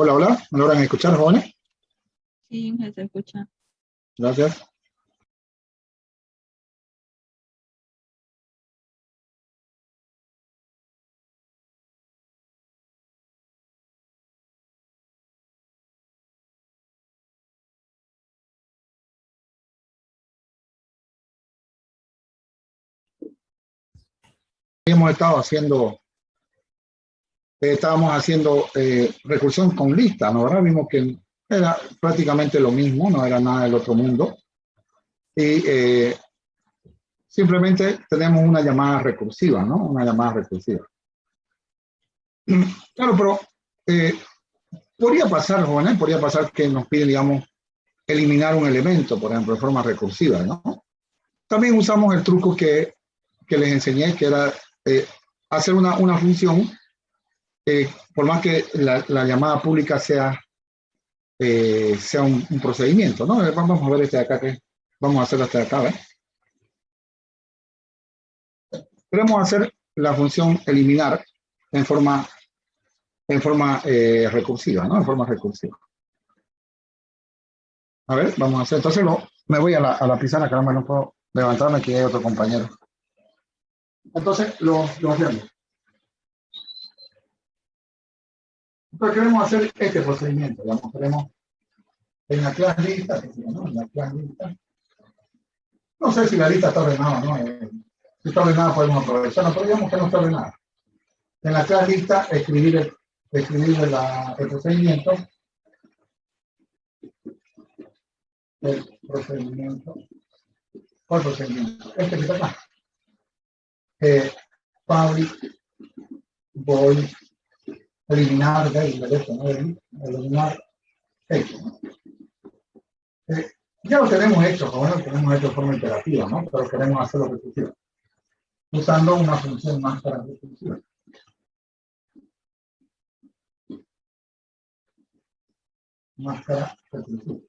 Hola, hola. ¿Me logran escuchar, jóvenes? Sí, me se escucha. Gracias. Hemos estado haciendo, estábamos haciendo recursión con lista, ¿no? Ahora vimos que era prácticamente lo mismo, no era nada del otro mundo. Y simplemente tenemos una llamada recursiva, ¿no? Una llamada recursiva. Claro, pero podría pasar, jóvenes, podría pasar que nos piden, digamos, eliminar un elemento, por ejemplo, de forma recursiva, ¿no? También usamos el truco que les enseñé, que era hacer una función, por más que la llamada pública sea un procedimiento, ¿no? Vamos a ver este de acá, vamos a hacer este de acá, ¿ves? Queremos hacer la función eliminar en forma recursiva, ¿no? En forma recursiva. A ver, vamos a hacer, entonces me voy a la pizarra, caramba, no puedo levantarme, que hay otro compañero. Entonces, lo hacemos. Entonces, queremos hacer este procedimiento, digamos, queremos en la clase lista, ¿no? En la clase lista. No sé si la lista está ordenada, ¿no? Si está ordenada podemos aprovecharla, pero digamos que no está ordenada. En la clase lista, escribir el procedimiento. ¿Cuál procedimiento? Este que está acá. Public void eliminar eliminar esto, ¿no? Ya lo tenemos hecho, bueno, lo tenemos hecho de forma iterativa, ¿no? Pero queremos hacerlo recursivo, usando una función máscara recursiva. Máscara recursiva.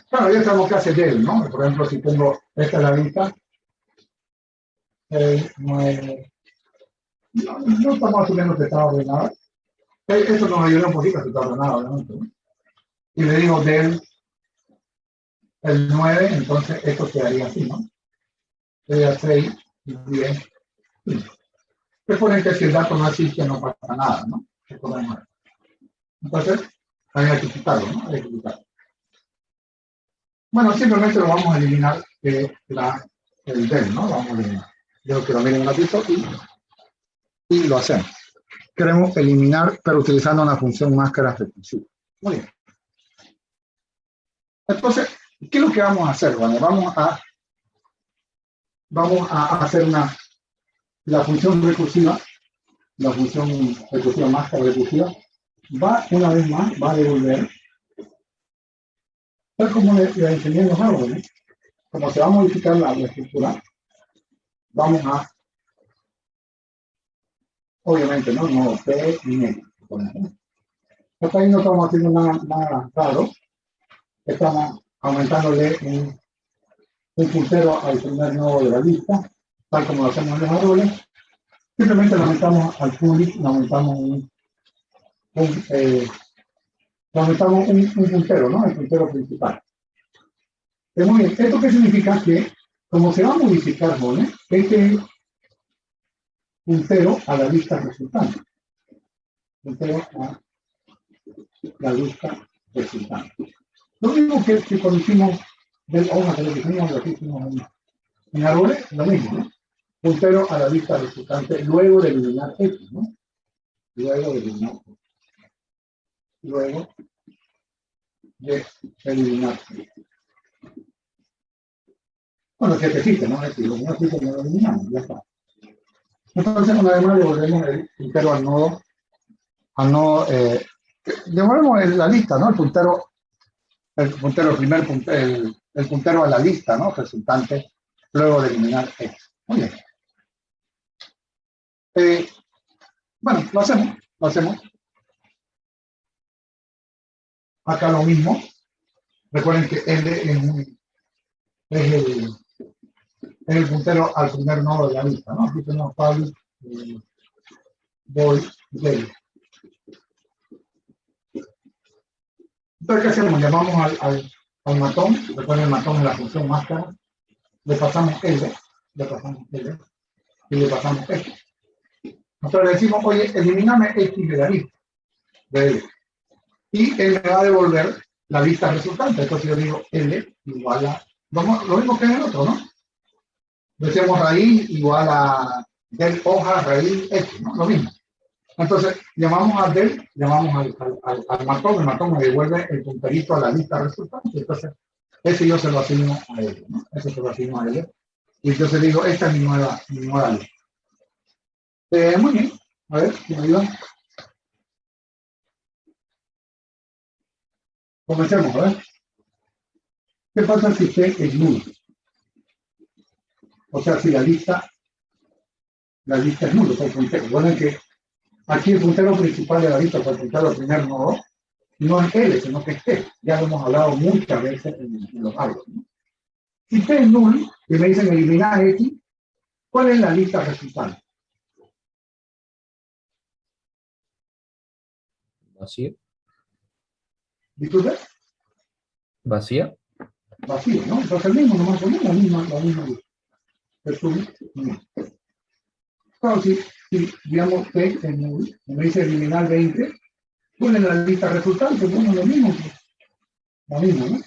Claro, ya sabemos qué hace del, ¿no? Por ejemplo, si pongo esta es la lista, no estamos asumiendo que está ordenada. Esto nos ayuda un poquito si está ordenado, obviamente, ¿no? Y le digo del el 9, entonces esto quedaría así, ¿no? Sería 6, 10, 15. Recuerden que si el dato no existe, no pasa nada, ¿no? Entonces, hay que quitarlo, ¿no? Hay que quitarlo. Bueno, simplemente lo vamos a eliminar el del, ¿no? Lo vamos a eliminar. Yo quiero miren un ratito y lo hacemos. Queremos eliminar, pero utilizando una función máscara recursiva. Muy bien. Entonces, ¿qué es lo que vamos a hacer? Bueno, vamos a hacer la función recursiva máscara recursiva, va una vez más, va a devolver, tal como le enseñé en los árboles, como se va a modificar la estructura, vamos a, obviamente, no P ni N. Hasta ahí no estamos haciendo nada raro, estamos aumentándole un puntero al primer nodo de la lista, tal como lo hacemos en los árboles. Simplemente le aumentamos al public, le aumentamos un puntero, ¿no? El puntero principal. Muy bien. ¿Esto qué significa? Que como se va a modificar, ¿no? Este puntero a la lista resultante. Puntero a la lista resultante. Lo mismo que cuando hicimos hoja que lo que hicimos en árboles, lo mismo, ¿no? Puntero a la lista resultante luego de eliminar X, ¿no? Luego de eliminar X. Luego de eliminar X. Bueno, que existe, ¿no? Es decir, lo que no existe no lo eliminamos, ya está. Entonces, una vez más devolvemos el puntero al nodo, devolvemos la lista, ¿no? El puntero el puntero a la lista, ¿no? Resultante, luego de eliminar X. Muy bien. Bueno, lo hacemos. Acá lo mismo. Recuerden que L es el puntero al primer nodo de la lista, ¿no? Aquí tenemos public voy del. Entonces, ¿qué hacemos? Llamamos al matón, recuerden el matón es la función máscara, le pasamos L, y le pasamos X. Nosotros le decimos, oye, elimíname X de la lista, de L. Y él me va a devolver la lista resultante. Entonces yo digo L igual a, lo mismo que en el otro, ¿no? Decíamos raíz igual a del hoja raíz X, ¿no? Lo mismo. Entonces llamamos a del, llamamos al matón, el matón me devuelve el punterito a la lista resultante. Entonces ese yo se lo asigno a él, ¿no? Ese se lo asigno a él. Y entonces digo, esta es mi nueva lista. Muy bien. A ver, ¿me ayudan? Comencemos, a ver. ¿Qué pasa si T es nulo? O sea, si la lista es nulo, por puntero. Recuerden que aquí el puntero principal de la lista, por puntero primer nodo, no es L, sino que es T. Ya lo hemos hablado muchas veces en los árboles, ¿no? Si T es nulo, y me dicen eliminar X, ¿cuál es la lista resultante? Vacío. ¿Disculpe? Vacía. Vacío, ¿no? Entonces el mismo, nomás ponemos la misma lista. Resumen, no. Claro, si digamos T es nulo, y me dice eliminar 20, ¿cuál es la lista resultante? Bueno, lo mismo, ¿no?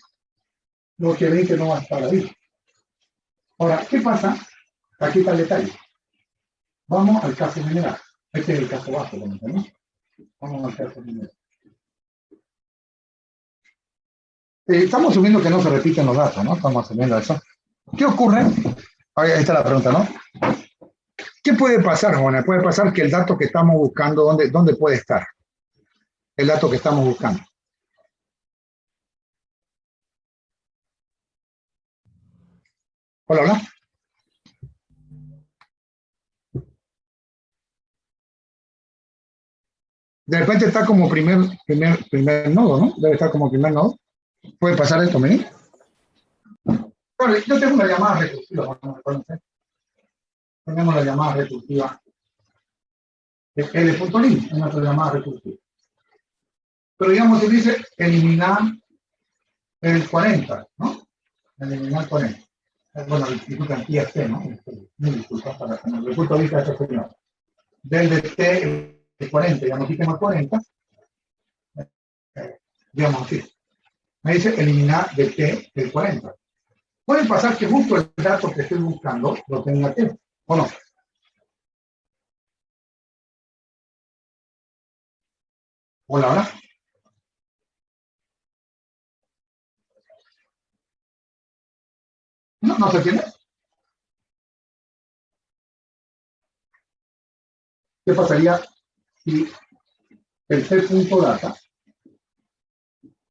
Lo que 20 no va a estar ahí. Ahora, ¿qué pasa? Aquí está el detalle. Vamos al caso general. Este es el caso básico, ¿no? Vamos al caso general. Estamos asumiendo que no se repiten los datos, ¿no? Estamos asumiendo eso. ¿Qué ocurre? Ahí está la pregunta, ¿no? ¿Qué puede pasar, Juana? Puede pasar que el dato que estamos buscando, ¿dónde puede estar? El dato que estamos buscando. Hola, hola. De repente está como primer nodo, ¿no? Debe estar como primer nodo. ¿Puede pasar esto, Meni? Claro, yo tengo una llamada recursiva, ¿no? Tenemos la llamada recursiva de L.link, es nuestra llamada recursiva. Pero digamos, se dice eliminar el 40, ¿no? Eliminar 40. Bueno, disculpa, aquí es T, ¿no? Disculpa, para que desde el punto de vista de este señor. Del de T, el 40, digamos, quitemos 40, digamos así. Me dice eliminar de T el 40. Puede pasar que justo el dato que estoy buscando lo tenga T, ¿o no? Hola, hola. No se entiende. ¿Qué pasaría si el T.data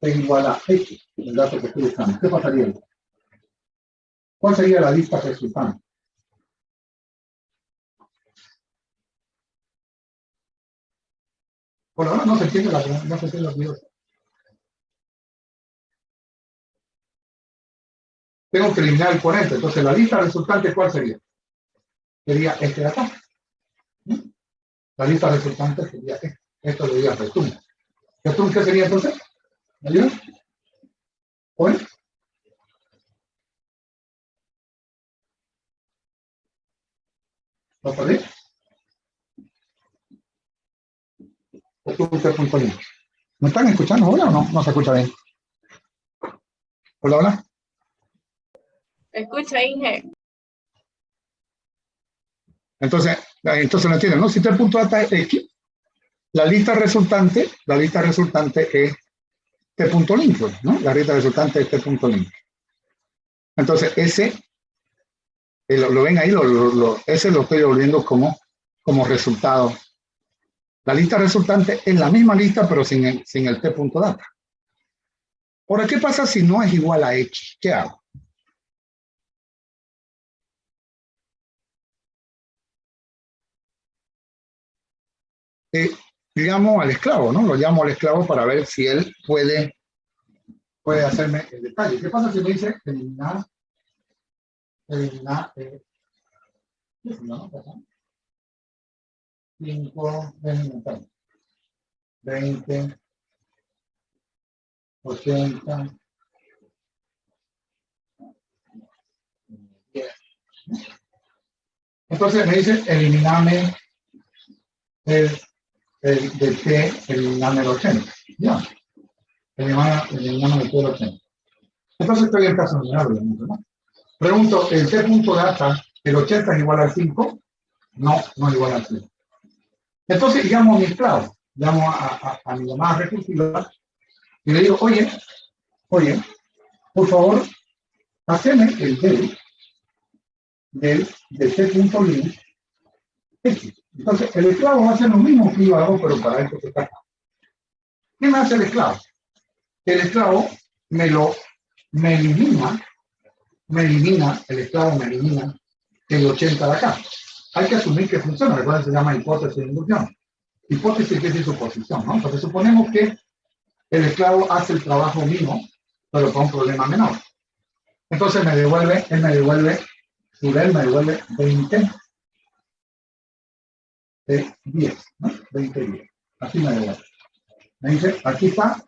es igual a X, el dato que estoy buscando? ¿Qué pasaría? ¿Cuál sería la lista resultante? Por ahora no se entiende no se entiende los videos. Tengo que eliminar el 40, entonces la lista resultante, ¿cuál sería? Sería este de acá. La lista resultante sería este. Esto le diría resumen. ¿Resumen qué sería entonces? ¿Me ayudan? ¿Oye? ¿Lo perdí? Resumen. ¿Me están escuchando ahora o no? No se escucha bien. Hola, hola. Escucha, Inge. Entonces lo entienden, ¿no? Si T.data es X, la lista resultante es T.link, ¿no? La lista resultante es T.link. Entonces, ese, lo ven ahí, ese lo estoy volviendo como resultado. La lista resultante es la misma lista, pero sin el T.data. Ahora, ¿qué pasa si no es igual a X? ¿Qué hago? Llamo al esclavo, ¿no? Lo llamo al esclavo para ver si él puede hacerme el detalle. ¿Qué pasa si me dice eliminar 5, 20, 80, 10. Entonces me dice, eliminame el de T, eliminame el 80. Ya. Eliminame el T del 80. Entonces estoy en el caso general, obviamente, ¿no? Pregunto, ¿el T punto data, el 80 es igual al 5? No, no es igual al 5. Entonces llamo a mi esclavo, llamo a mi llamada recursiva y le digo, oye, por favor, haceme el del T.link X. Entonces, el esclavo va a hacer lo mismo que yo hago, pero para esto que está acá. ¿Qué me hace el esclavo? El esclavo me elimina, el esclavo me elimina el 80 de acá. Hay que asumir que funciona, recuerden, se llama hipótesis de inducción. Hipótesis que es suposición, ¿no? Entonces suponemos que el esclavo hace el trabajo mío, pero con un problema menor. Entonces él me devuelve 20 de 10, ¿no? 20 de 10. Así me devuelve. Me dice, aquí está,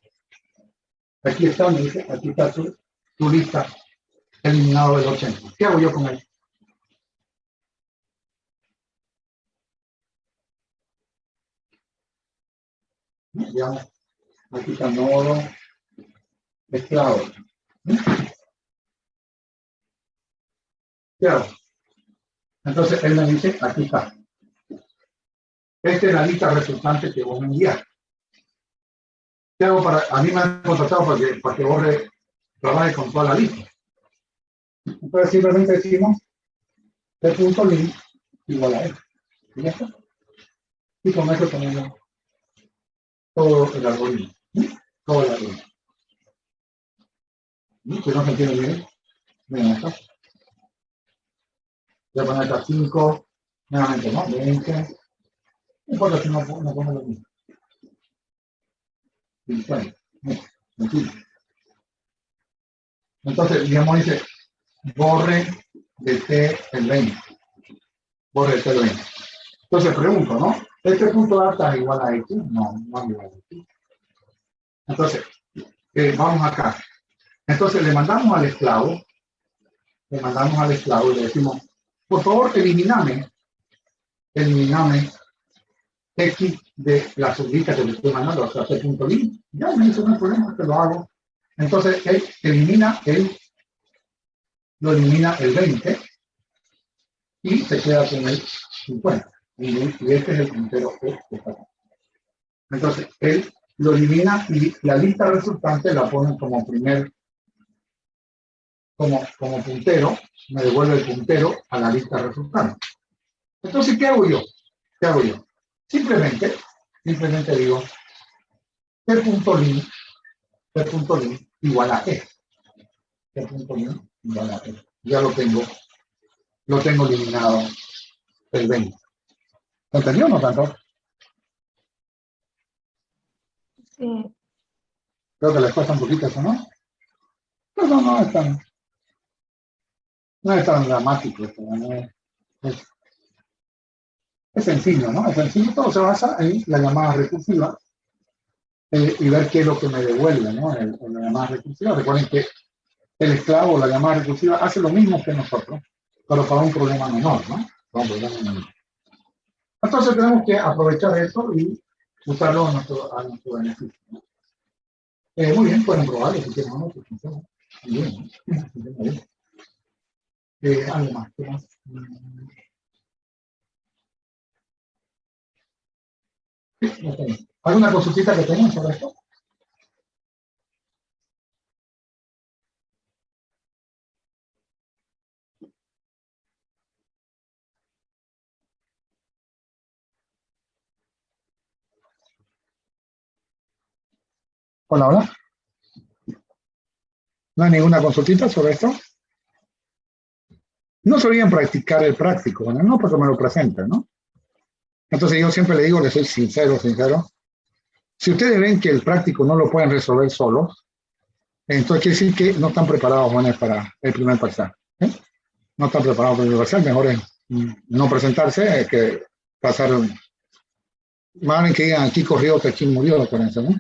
me dice, aquí está tu lista eliminado del 80. ¿Qué hago yo con él? Digamos, aquí está nodo esclavo. ¿Qué hago? Entonces él me dice, aquí está. Esta es la lista resultante que vos me enviaste. ¿Qué hago a mí me han contratado para que vos trabajes con toda la lista? Entonces simplemente decimos T.link igual a esto. ¿Y ya está? Y con eso tenemos todo el algoritmo. Todo el algoritmo. Que no se entiende bien. Miren esto. Voy a poner acá 5, nuevamente, ¿no? 20. No importa si no pongo lo mismo. 50. Entonces, digamos, dice, borre de T el 20. Borre de T el 20. Entonces, pregunto, ¿no? ¿Este punto data es igual a X? No, no es igual a X. Entonces, vamos acá. Entonces, le mandamos al esclavo y le decimos, por favor, eliminame X de la sublista que le estoy mandando, o sea, T.link. Ya me dice, no hay problema, que lo hago. Entonces, él lo elimina el 20 y se queda con el 50. Y este es el puntero que está acá. Entonces, él lo elimina y la lista resultante la pone como como puntero, me devuelve el puntero a la lista resultante. Entonces, ¿qué hago yo? Simplemente digo T.link igual a E. T.link igual a E. Ya lo tengo eliminado el 20. ¿Lo entendió o no tanto? Sí. Creo que les cuesta un poquito eso, ¿no? Pero no es tan dramático esto, ¿no? Es sencillo, ¿no? Es sencillo, todo se basa en la llamada recursiva y ver qué es lo que me devuelve, ¿no? En la llamada recursiva. Recuerden que el esclavo, la llamada recursiva, hace lo mismo que nosotros, pero para un problema menor, ¿no? Para un problema menor. Entonces tenemos que aprovechar eso y usarlo a nuestro beneficio, ¿no? Muy bien, pueden probarlo si quieren, ¿no? Pues funciona. Muy bien, ¿no? Algo más, ¿qué más? ¿Alguna consultita que tengan sobre esto? Hola, hola. ¿No hay ninguna consultita sobre esto? No solían practicar el práctico, ¿no? Porque me lo presentan, ¿no? Entonces yo siempre le digo, les soy sincero. Si ustedes ven que el práctico no lo pueden resolver solos, entonces quiere decir que no están preparados, bueno, para el primer parcial. No están preparados para el primer parcial, mejor es no presentarse que pasar Más que digan aquí corrió que aquí murió, acuérdense, ¿no?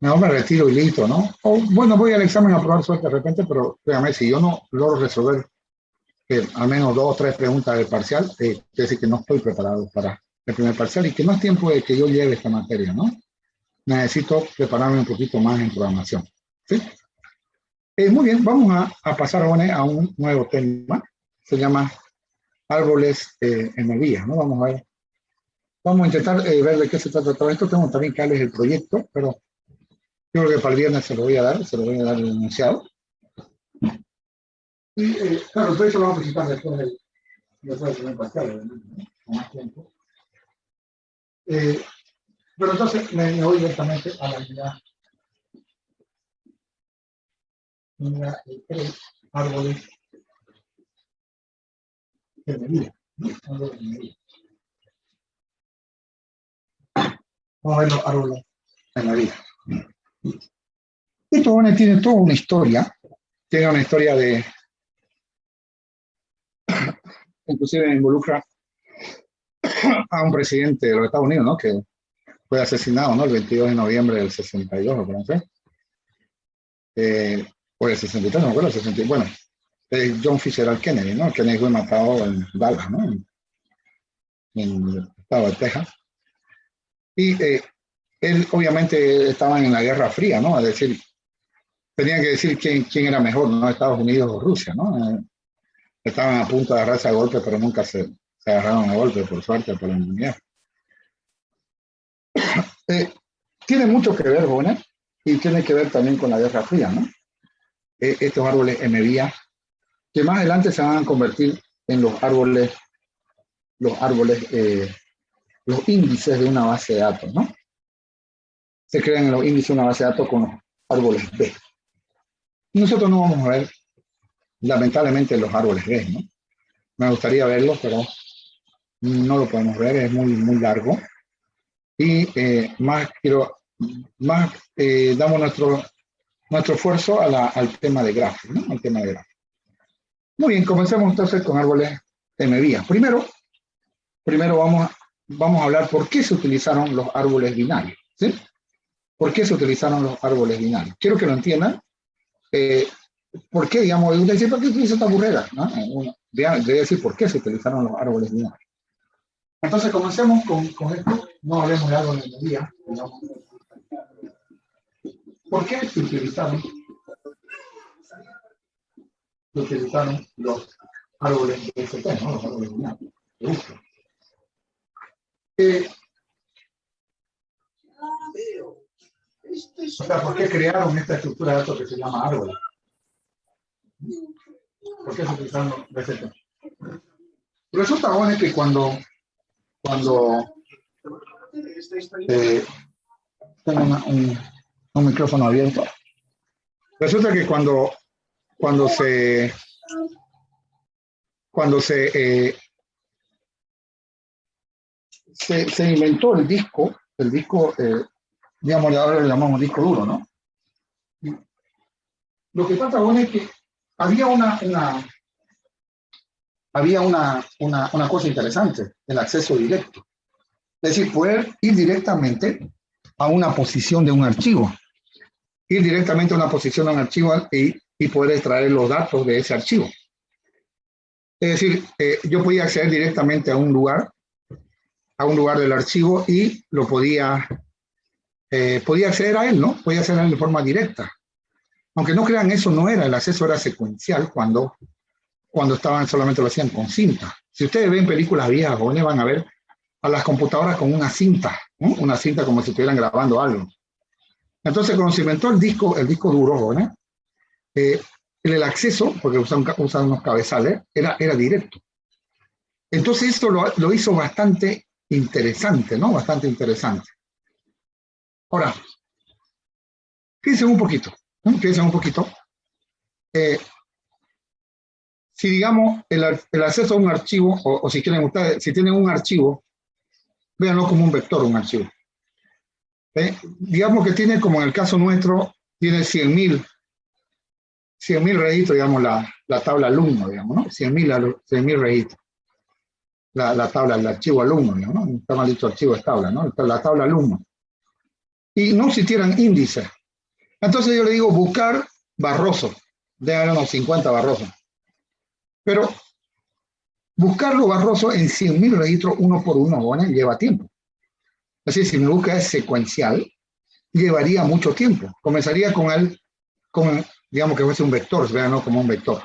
Mejor me retiro y listo, ¿no? O bueno, voy al examen a probar suerte de repente, pero créame, si yo no logro resolver al menos 2 o 3 preguntas del parcial, quiere decir que no estoy preparado para el primer parcial y que no es tiempo de que yo lleve esta materia, ¿no? Necesito prepararme un poquito más en programación, ¿sí? Muy bien, vamos a pasar ahora a un nuevo tema, se llama árboles en el día, ¿no? Vamos a intentar ver de qué se trata todo esto. Tengo también que darles el proyecto, pero yo creo que para el viernes se lo voy a dar el enunciado. Y claro, el proyecto lo vamos a presentar después del primer parcial, ¿no? Con más tiempo. Pero entonces me voy directamente a la unidad 3, árboles de medida, ¿no? Árboles de medida. Vamos a ver los árboles de medida. Esto tiene toda una historia. Tiene una historia de... Inclusive involucra a un presidente de los Estados Unidos, ¿no? Que fue asesinado, ¿no? El 22 de noviembre del 62, ¿lo conocen? O el 63, no me acuerdo, el 60, bueno, John Fitzgerald Kennedy, ¿no? Kennedy fue matado en Dallas, ¿no? En el estado de Texas. Y él obviamente estaba en la Guerra Fría, ¿no? Es decir, tenían que decir quién era mejor, ¿no? Estados Unidos o Rusia, ¿no? Estaban a punto de agarrarse a golpe, pero nunca se agarraron a golpe, por suerte, por la inmunidad. Tiene mucho que ver, jóvenes, y tiene que ver también con la Guerra Fría, ¿no? Estos árboles MVA, que más adelante se van a convertir en los índices de una base de datos, ¿no? Se crean los índices de una base de datos con los árboles B. Y nosotros no vamos a ver, lamentablemente, los árboles B, ¿no? Me gustaría verlos, pero no lo podemos ver, es muy largo. Y damos nuestro esfuerzo al tema de gráficos, ¿no? Al tema de gráficos. Muy bien, comencemos entonces con árboles MVA. Primero vamos a hablar por qué se utilizaron los árboles binarios, ¿sí? ¿Por qué se utilizaron los árboles binarios? Quiero que lo entiendan. ¿Por qué, digamos, usted dice, ¿por qué utiliza esta burrera? ¿No? Debe decir por qué se utilizaron los árboles binarios. Entonces comencemos con esto. No hablemos de árboles de medida. ¿Por qué se utilizaron los árboles de ST, ¿no? Los árboles binarios. O sea, ¿por qué crearon esta estructura de datos que se llama árboles? ¿Por qué se utilizaron los BCT? Resulta bueno que cuando tengo un micrófono abierto, resulta que cuando se inventó el disco, digamos, ahora le llamamos disco duro, ¿no? Lo que pasa bueno es que había una cosa interesante, el acceso directo. Es decir, poder ir directamente a una posición de un archivo. Ir directamente a una posición de un archivo y poder extraer los datos de ese archivo. Es decir, yo podía acceder directamente a un lugar del archivo y lo podía acceder a él, ¿no? Podía acceder a él de forma directa. Aunque no crean, eso no era, el acceso era secuencial cuando solamente lo hacían con cinta. Si ustedes ven películas viejas, jóvenes, van a ver a las computadoras con una cinta, ¿no? Una cinta como si estuvieran grabando algo. Entonces, cuando se inventó el disco duro, jóvenes, el acceso, porque usan unos cabezales, era directo. Entonces, esto lo hizo bastante interesante, ¿no? Bastante interesante. Ahora, piensen un poquito, ¿no? Piensen un poquito. Si digamos el acceso a un archivo, o si quieren ustedes, si tienen un archivo, véanlo como un vector, un archivo. Digamos que tiene, como en el caso nuestro, tiene 100.000 registros, digamos, la tabla alumno, digamos, ¿no? 100.000 registros. la tabla, el archivo alumno, ¿no? Está mal dicho archivo es tabla, ¿no? La tabla alumno. Y no existieran índices. Entonces yo le digo buscar Barroso. Debe haber unos 50 Barroso. Pero buscarlo Barroso en 100.000 registros uno por uno, ¿no? Lleva tiempo. Es decir, si mi búsqueda es secuencial, llevaría mucho tiempo. Comenzaría digamos que fuese un vector, vean, ¿no? Como un vector.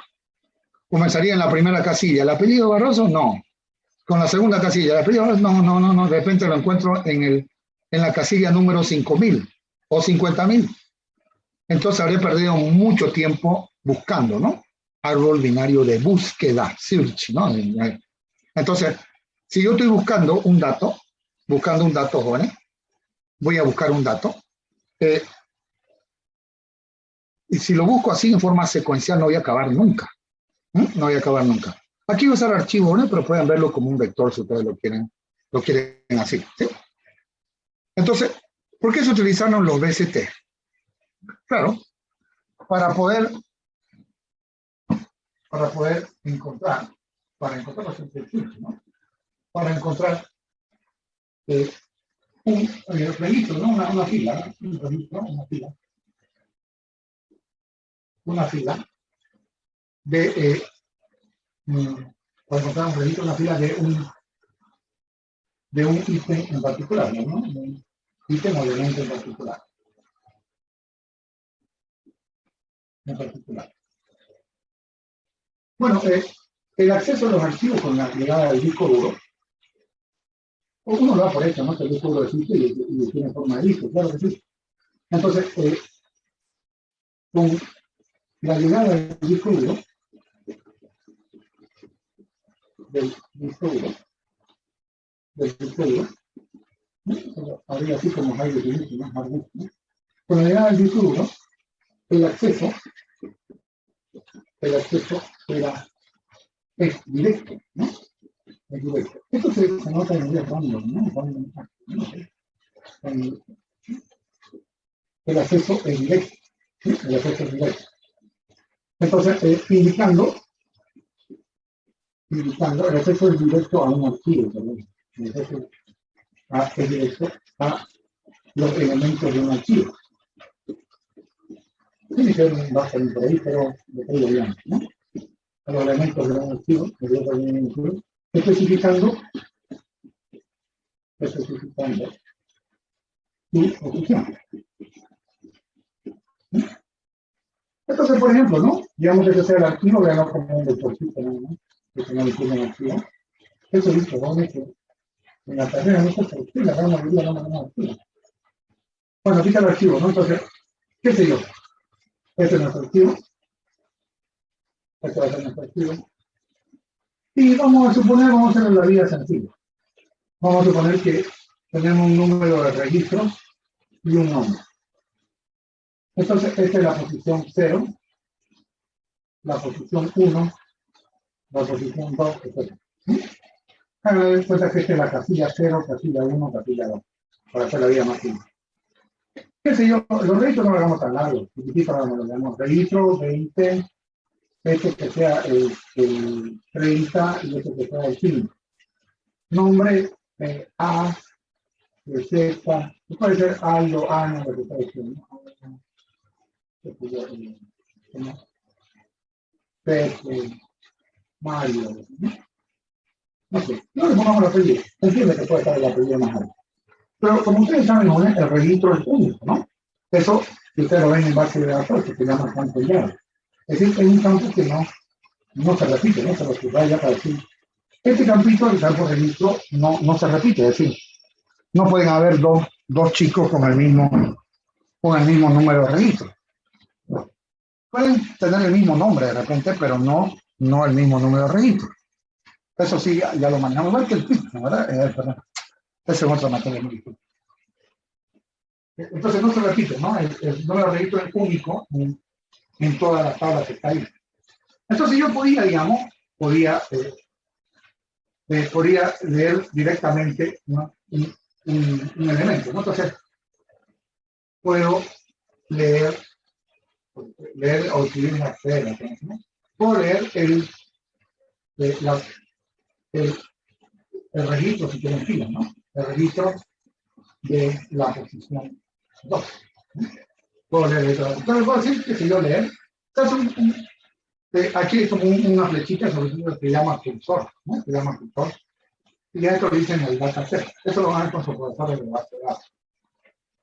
Comenzaría en la primera casilla. ¿El apellido Barroso? No. Con la segunda casilla. ¿El apellido Barroso? No. De repente lo encuentro en la casilla número 5.000 o 50.000. Entonces habré perdido mucho tiempo buscando, ¿no? Árbol binario de búsqueda, search, ¿no? Entonces, si yo estoy buscando un dato, jóvenes, voy a buscar un dato, y si lo busco así en forma secuencial no voy a acabar nunca. No voy a acabar nunca. Aquí voy a usar archivo, ¿no? Pero pueden verlo como un vector si ustedes lo quieren así, ¿sí? Entonces, ¿por qué se utilizaron los BST? Claro, para poder encontrar, ¿no? Para encontrar un registro, ¿no? Una fila, ¿no? Un registro, una fila de para encontrar un registro, una fila de un ítem en particular, ¿no? Un ítem o elemento en particular. Bueno, el acceso a los archivos con la llegada del disco duro, uno lo da por hecho, ¿no? Que el disco duro existe y tiene forma de disco, claro que sí. Entonces, con la llegada del disco duro, habría así como hay definición, ¿no? Con la llegada del disco duro, el acceso es directo, ¿no? Es directo. Esto se nota en el random, ¿no? El acceso es directo, ¿sí? El acceso es directo. Entonces, indicando el acceso es directo a un archivo, perdón. El acceso es directo a los elementos de un archivo. Tiene que haber un base por ahí, pero lo bien, ¿no? A los elementos de un archivo, especificando su función. Entonces, por ejemplo, ¿no? Digamos que ese sea el archivo, veanlo como un vectorcito, ¿no? Que no le tiene un archivo. Eso es probable que en la carrera no se productiva, la gran mayoría no me archivo. Bueno, aquí está el archivo, ¿no? Entonces, ¿qué sé yo? Este es nuestro archivo. Este va a ser nuestro archivo. Y vamos a hacer la vida sencilla. Vamos a suponer que tenemos un número de registros y un nombre. Entonces, esta es la posición 0, la posición 1, la posición 2, etc. Hagan en cuenta que esta es la casilla 0, casilla 1, casilla 2, para hacer la vida más simple. ¿Qué sé yo? Los registros no lo hagamos tan largos. Lo llamamos registro, 20, este que sea el 30 y este que sea el 5. Nombre, A, Z, puede ser algo, año, lo que está diciendo. Pepe, Mario, no sé, no le pongamos el apellido. Entiende que puede estar el apellido más alto. Pero como ustedes saben, el registro es único, ¿no? Eso, si ustedes lo ven en base de datos, que se llama campo llave. Es decir, es un campo que no se repite, no se lo subraya para decir. Este campito, el campo registro, no se repite, es decir, no pueden haber dos chicos con el mismo número de registro. Pueden tener el mismo nombre de repente, pero no el mismo número de registro. Eso sí, ya lo manejamos, igual que el PIB, ¿verdad? Perdón. Esa es otra materia muy difícil. Entonces no se repite, ¿no? El número de registro es único en todas las tablas que está ahí. Entonces yo podía leer directamente, ¿no? un elemento, ¿no? Entonces puedo leer o escribir una acción, ¿no? Puedo leer el el registro, si quieren filas, ¿no? El registro de la posición 2. Puedo leer eso. Entonces puedo decir que si yo leer, aquí es como una flechita sobre el que se llama cursor, ¿no? Se llama cursor. Y ya esto lo dicen en el dataset. Eso lo van a ver con sus profesores de base de datos.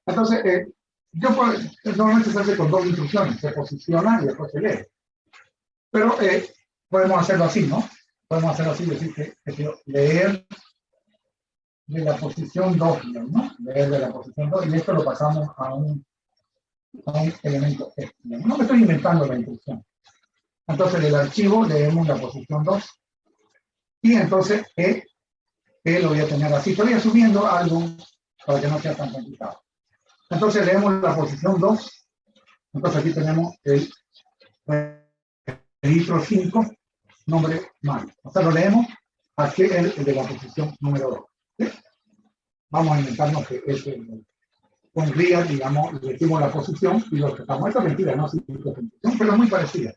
Entonces, normalmente se hace con dos instrucciones, se posiciona y después se lee. Pero podemos hacerlo así, ¿no? Podemos hacerlo así, decir que leer de la posición 2, ¿no? Leer de la posición 2, y esto lo pasamos a un elemento extra. No me estoy inventando la instrucción. Entonces, del archivo leemos la posición 2, y entonces lo voy a tener así. Estoy subiendo algo para que no sea tan complicado. Entonces leemos la posición 2. Entonces aquí tenemos el registro 5, nombre mal. O sea, lo leemos, aquí es el de la posición número 2. ¿Sí? Vamos a inventarnos que es con RIA, digamos, le decimos la posición y lo tratamos. Esta es mentira, no significa posición, pero es muy parecida.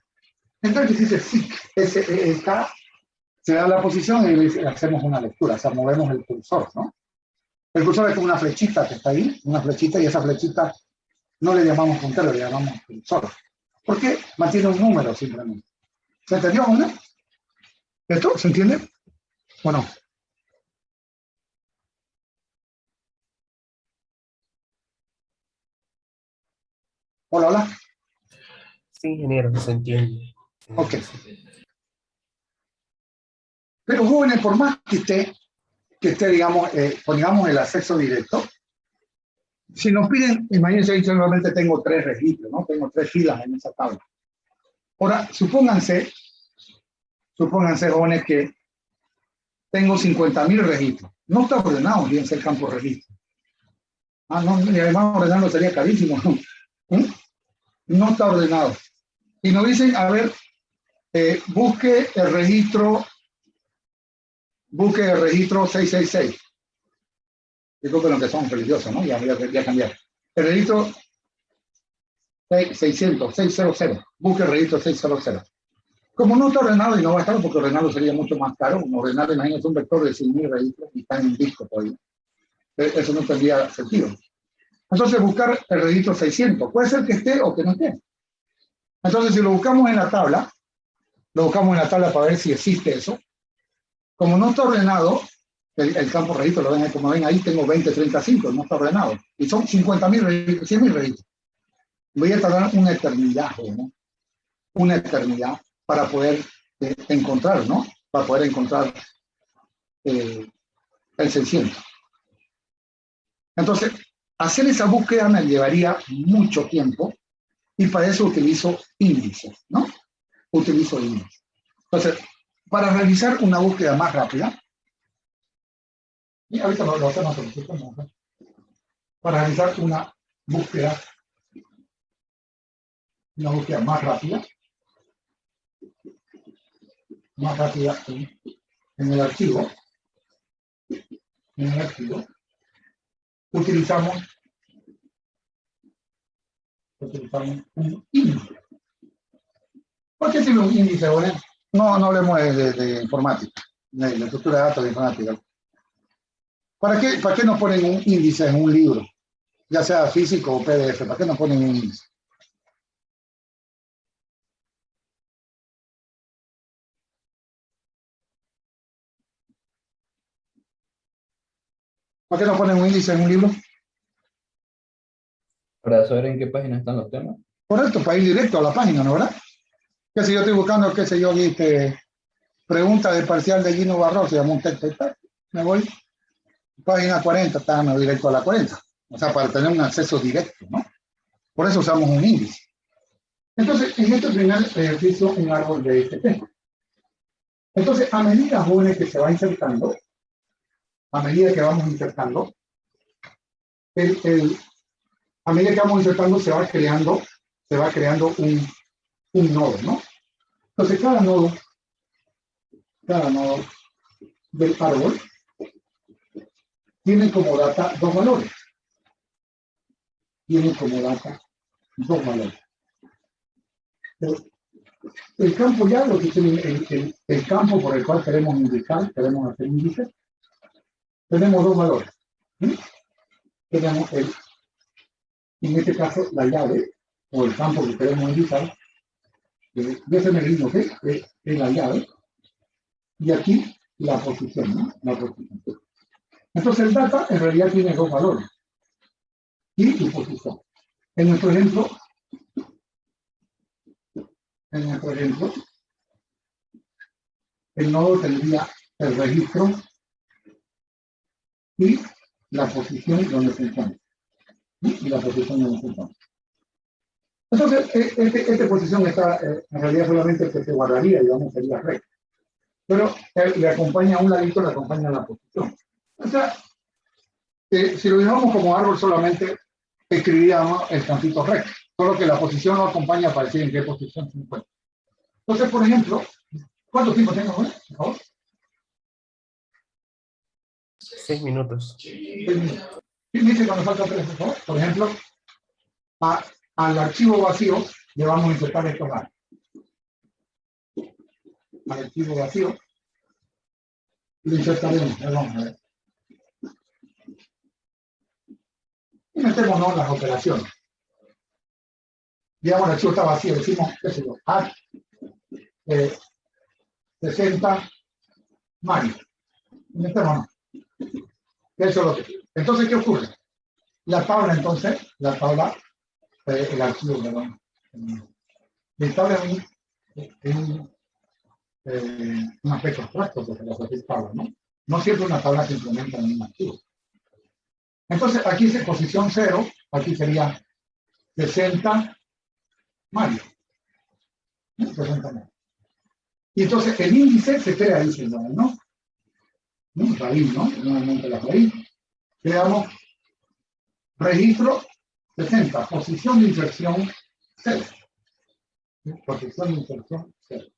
Entonces dice SIC, S-E-E-K, se da la posición y le hacemos una lectura, o sea, movemos el cursor, ¿no? El cursor es como una flechita que está ahí, una flechita, y esa flechita no le llamamos puntero, le llamamos cursor. ¿Por qué? Mantiene un número simplemente. ¿Se entendió, no? ¿Esto se entiende? ¿O no? Hola, hola. Sí, ingeniero, se entiende. Ok. Pero jóvenes, por más que esté digamos, pongamos el acceso directo, si nos piden, imagínense, yo normalmente tengo 3 registros, ¿no? Tengo 3 filas en esa tabla. Ahora, supónganse, jóvenes, que tengo 50.000 registros. No está ordenado, fíjense el campo registro. Ah, no, y además ordenarlo sería carísimo, ¿no? ¿Mm? No está ordenado. Y nos dicen, a ver, busque el registro 666. Disculpen lo que son religiosos, ¿no? Ya cambiar. El registro 600. Busque el registro 600. Como no está ordenado, y no va a estar porque ordenado sería mucho más caro, ordenado, imagínense un vector de 100.000 registros y está en un disco todavía. Eso no tendría sentido. Entonces, buscar el registro 600. Puede ser que esté o que no esté. Entonces, si lo buscamos en la tabla para ver si existe eso. Como no está ordenado, el campo registro, lo ven, como ven ahí, tengo 20, 35, no está ordenado. Y son 50.000 registros, 100.000 registros. Voy a tardar una eternidad, ¿no? Una eternidad para poder encontrar, ¿no? Para poder encontrar el 600. Entonces, hacer esa búsqueda me llevaría mucho tiempo y para eso utilizo índices, ¿no? Utilizo índices. Entonces, para realizar una búsqueda más rápida, y ahorita lo hacemos, para realizar una búsqueda más rápida en el archivo, utilizamos un índice. ¿Por qué tiene un índice, bueno? No hablemos de informática, de estructura de datos de informática. ¿Para qué nos ponen un índice en un libro? Ya sea físico o PDF, ¿para qué nos ponen un índice? ¿Para qué nos ponen un índice en un libro? Para saber en qué página están los temas. Correcto, para ir directo a la página, ¿no, verdad? Que si yo estoy buscando, qué sé yo, pregunta de parcial de Gino Barros, se llama un texto, me voy, página 40, me voy directo a la 40. O sea, para tener un acceso directo, ¿no? Por eso usamos un índice. Entonces, en este primer ejercicio, un árbol de este tema. Entonces, a medida, jóvenes, que se va insertando, a medida que vamos insertando, se va creando un nodo, ¿no? Entonces, cada nodo del árbol tiene como data 2 valores. El campo ya, lo que es el campo por el cual queremos hacer índices, tenemos dos valores. ¿Sí? Tenemos en este caso la llave, o el campo que queremos indicar, de ese mecanismo que es la llave, y aquí la posición, ¿no? La posición. Entonces el data en realidad tiene dos valores, y posición. En nuestro ejemplo, el nodo tendría el registro y la posición donde se encuentra. Y la posición donde se encuentra. Entonces, esta posición está, en realidad solamente que se guardaría, digamos, sería recta. Pero le acompaña a un ladito, le acompaña a la posición. O sea, si lo dejamos como árbol solamente, escribiríamos el campito recto. Solo que la posición lo acompaña para decir en qué posición se encuentra. Entonces, por ejemplo, ¿cuánto tiempo tengo, por favor? 6 minutos. ¿Quién dice cuando falta 3, por favor? Por ejemplo, al archivo vacío le vamos a insertar estos datos. Al archivo vacío le insertaremos, vamos a ver. Y metemos, ¿no?, las operaciones. Digamos, el archivo está vacío, decimos, qué sé yo, 60 Mario. Metemos, ¿no? Eso es lo que. Entonces, ¿qué ocurre? La tabla, entonces, el archivo, perdón. La tabla es un aspecto abstracto, porque las hace tabla, ¿no? No siempre una tabla se implementa en un archivo. Entonces, aquí es posición 0, aquí sería 60 Mario. 60 Mario. Y entonces el índice se crea ahí, señores, ¿no? Raíz, ¿no? Nuevamente la raíz. Creamos registro 60, posición de inserción 0. Posición de inserción 0.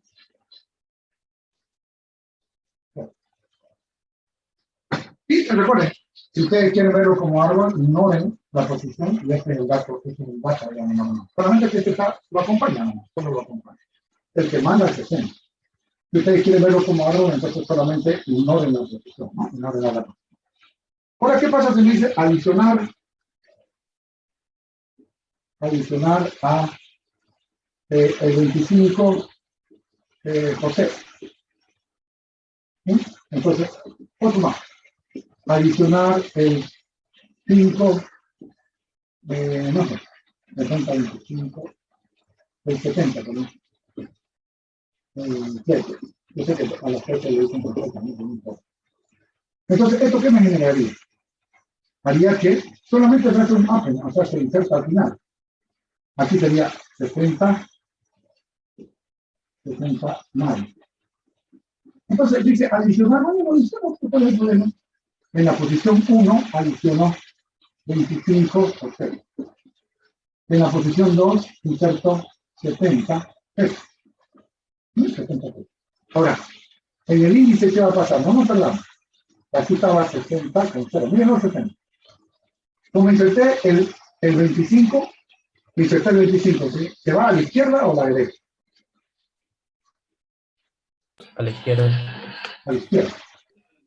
Y recuerden, si ustedes quieren verlo como árbol, ignoren la posición y este es el dato, digamos, solamente que este lo acompaña, ¿no? Solo lo acompaña. El que manda el 60. Si ustedes quieren verlo como árbol, entonces solamente ignoren la posición, ¿no? Ignoren la posición. Ahora, ¿qué pasa si me dice adicionar a el 25 José? ¿Sí? Entonces, otro más. Adicionar el 5, no sé, 60, 25, el 70, perdón. El 7. Yo sé que a las 7 le dicen perfectamente, no importa. Entonces, ¿esto qué me generaría? Haría que solamente se hace un append, o sea, se inserta al final. Aquí sería 60 mal. Entonces dice adicionar, bueno, adicionamos, ¿cuál es el problema? En la posición 1 adiciono 25 por 0. En la posición 2 inserto 70 pesos. 70 pesos. Ahora, en el índice, ¿qué va a pasar? No nos perdamos. Aquí estaba 60 con 0. Miren los 70. Como inserté el 25, inserté el 25, ¿sí? ¿Se va a la izquierda o a la derecha? A la izquierda. A la izquierda.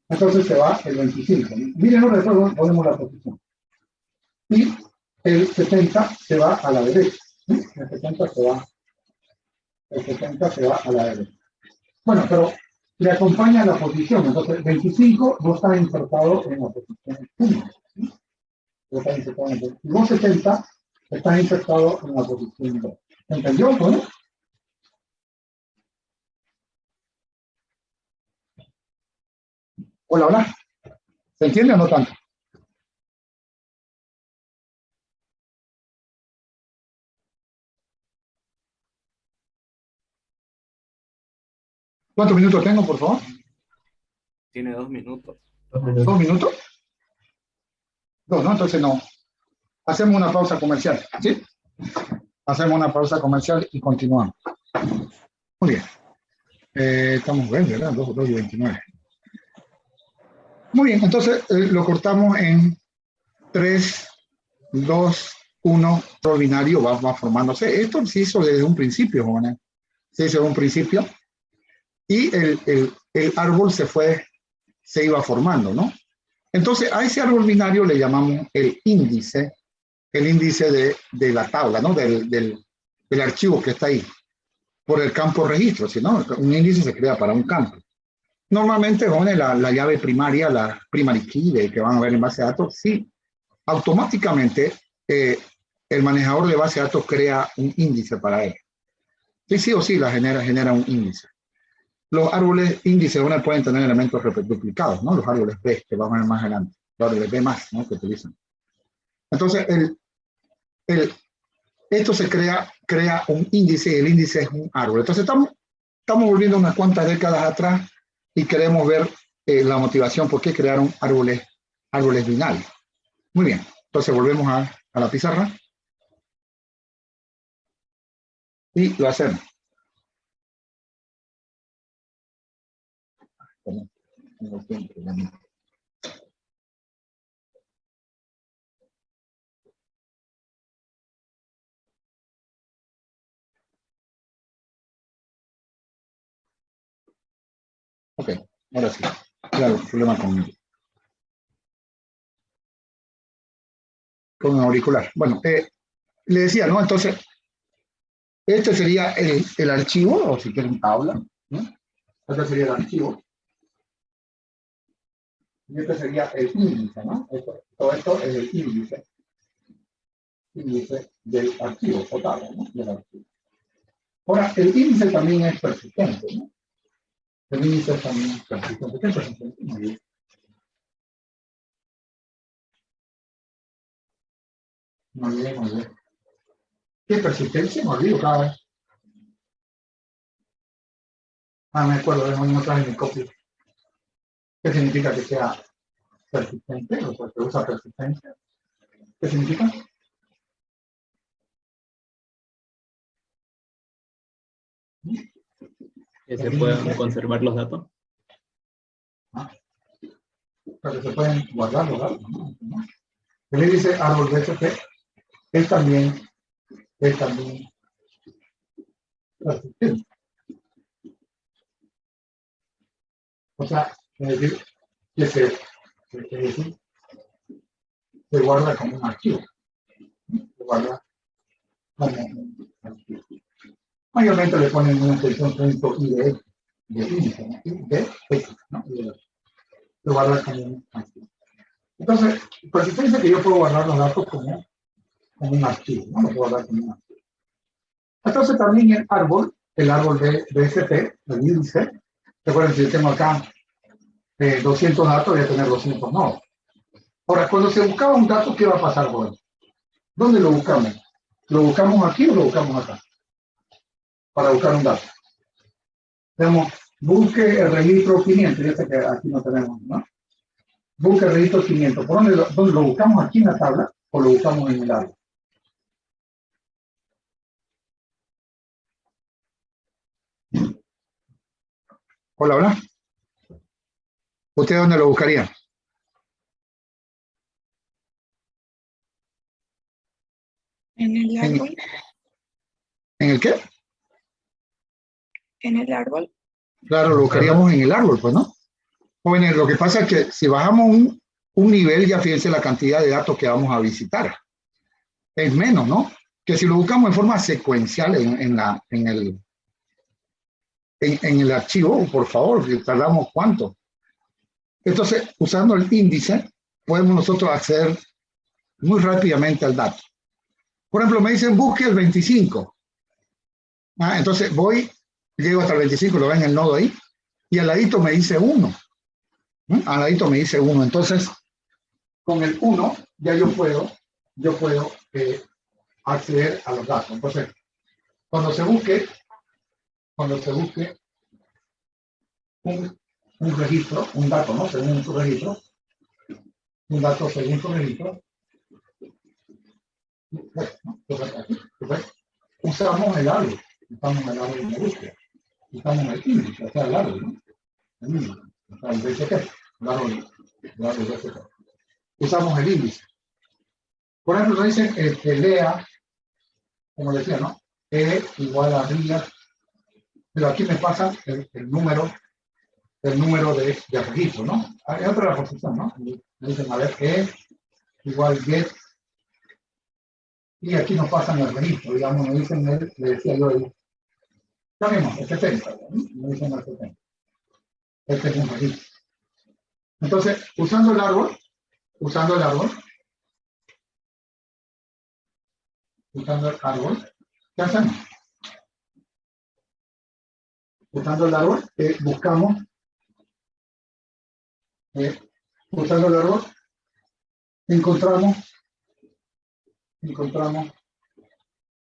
Entonces se va el 25. Miren, después ponemos la posición. Y el 70 se va a la derecha. ¿Sí? El 70 se va a la derecha. Bueno, pero le acompaña la posición. Entonces, 25 no está insertado en la posición 1. ¿Sí? No está insertado en la posición. Y los 70 están insertados en la posición 2. ¿Entendió? ¿No? Hola, hola. ¿Se entiende o no tanto? ¿Cuántos minutos tengo, por favor? Tiene 2 minutos. 2 minutos. 2, ¿no? Entonces no. Hacemos una pausa comercial, ¿sí? Hacemos una pausa comercial y continuamos. Muy bien. Estamos bien, ¿verdad? 2 y 29. Muy bien, entonces lo cortamos en 3, 2, 1, extraordinario, va formándose. Esto se hizo desde un principio, jóvenes. Se hizo desde un principio. Y el árbol se iba formando, ¿no? Entonces, a ese árbol binario le llamamos el índice de la tabla, ¿no? Del archivo que está ahí, por el campo registro. Si no, un índice se crea para un campo. Normalmente, jóvenes, la llave primaria, la primary key que van a ver en base de datos, sí, automáticamente el manejador de base de datos crea un índice para él. Sí o sí, la genera un índice. Los árboles índices uno pueden tener elementos duplicados, ¿no? Los árboles B, que vamos a ver más adelante. Los árboles B más, ¿no? Que utilizan. Entonces, esto se crea un índice y el índice es un árbol. Entonces, estamos volviendo unas cuantas décadas atrás y queremos ver la motivación por qué crearon árboles binarios. Muy bien. Entonces, volvemos a la pizarra y lo hacemos. Ok, ahora sí. Claro, problema con el auricular. Bueno, le decía, ¿no? Entonces, este sería el archivo, o si quieren tabla, ¿no? Este sería el archivo. Y este sería el índice, ¿no? Todo esto es el índice del archivo, o tabla, ¿no? Del archivo. Ahora, el índice también es persistente, ¿no? El índice también es persistente. ¿Qué es persistente? Muy bien. Muy bien, muy bien. ¿Qué persistencia? Me olvido cada vez. Me acuerdo, de no traje mi copia. ¿Qué significa que sea persistente? O sea, que usa persistencia. ¿Qué significa? Que se puedan conservar los datos. Para que se pueden guardar los datos, ¿no? El índice árbol BSP es también persistente. O sea, es decir, que se guarda como un archivo. Se guarda como un archivo. Mayormente le ponen una extensión .ide de índice, ¿no? IDX, ¿no? Se guarda como un archivo. Entonces, persistencia que yo puedo guardar los datos como un archivo, ¿no? Lo puedo guardar como un archivo. Entonces, también el árbol de BSP, el índice, recuerden, si yo tengo acá 200 datos, voy a tener 200 nodos. Ahora, cuando se buscaba un dato, ¿qué va a pasar, joven? ¿Dónde lo buscamos? ¿Lo buscamos aquí o lo buscamos acá? Para buscar un dato. Tenemos, busque el registro 500, ya sé que aquí no tenemos, ¿no? Busque el registro 500. ¿Por dónde lo buscamos aquí en la tabla o lo buscamos en el árbol? Hola, hola. ¿Usted dónde lo buscaría? En el árbol. ¿En el qué? En el árbol. Claro, lo buscaríamos en el árbol, pues, ¿no? Jóvenes, lo que pasa es que si bajamos un nivel, ya fíjense la cantidad de datos que vamos a visitar. Es menos, ¿no? Que si lo buscamos en forma secuencial en el archivo, por favor, que tardamos ¿cuánto? Entonces, usando el índice, podemos nosotros acceder muy rápidamente al dato. Por ejemplo, me dicen busque el 25. Entonces llego hasta el 25, lo ven en el nodo ahí, y al ladito me dice 1. Al ladito me dice 1. Entonces, con el 1 ya yo puedo acceder a los datos. Entonces, cuando se busque un registro, un dato, ¿no? Según su registro, un dato según su registro, usamos el árbol de búsqueda, usamos el índice, o sea, el árbol, ¿no? El mismo, o sea, el BCP, el árbol BCP. Usamos el índice. Por ejemplo, nos dicen que lea, como decía, ¿no? E igual a RIA, pero aquí me pasa el número de registro, ¿no? Hay otra posición, ¿no? Me dicen, a ver, igual get, y aquí nos pasan el registro, digamos, me dicen, le decía yo ahí, cambiemos, el 70, ¿no? Me dicen el 70. Este es un registro. Entonces, usando el árbol, ¿qué hacemos? Usando el árbol, buscamos, usando el árbol, encontramos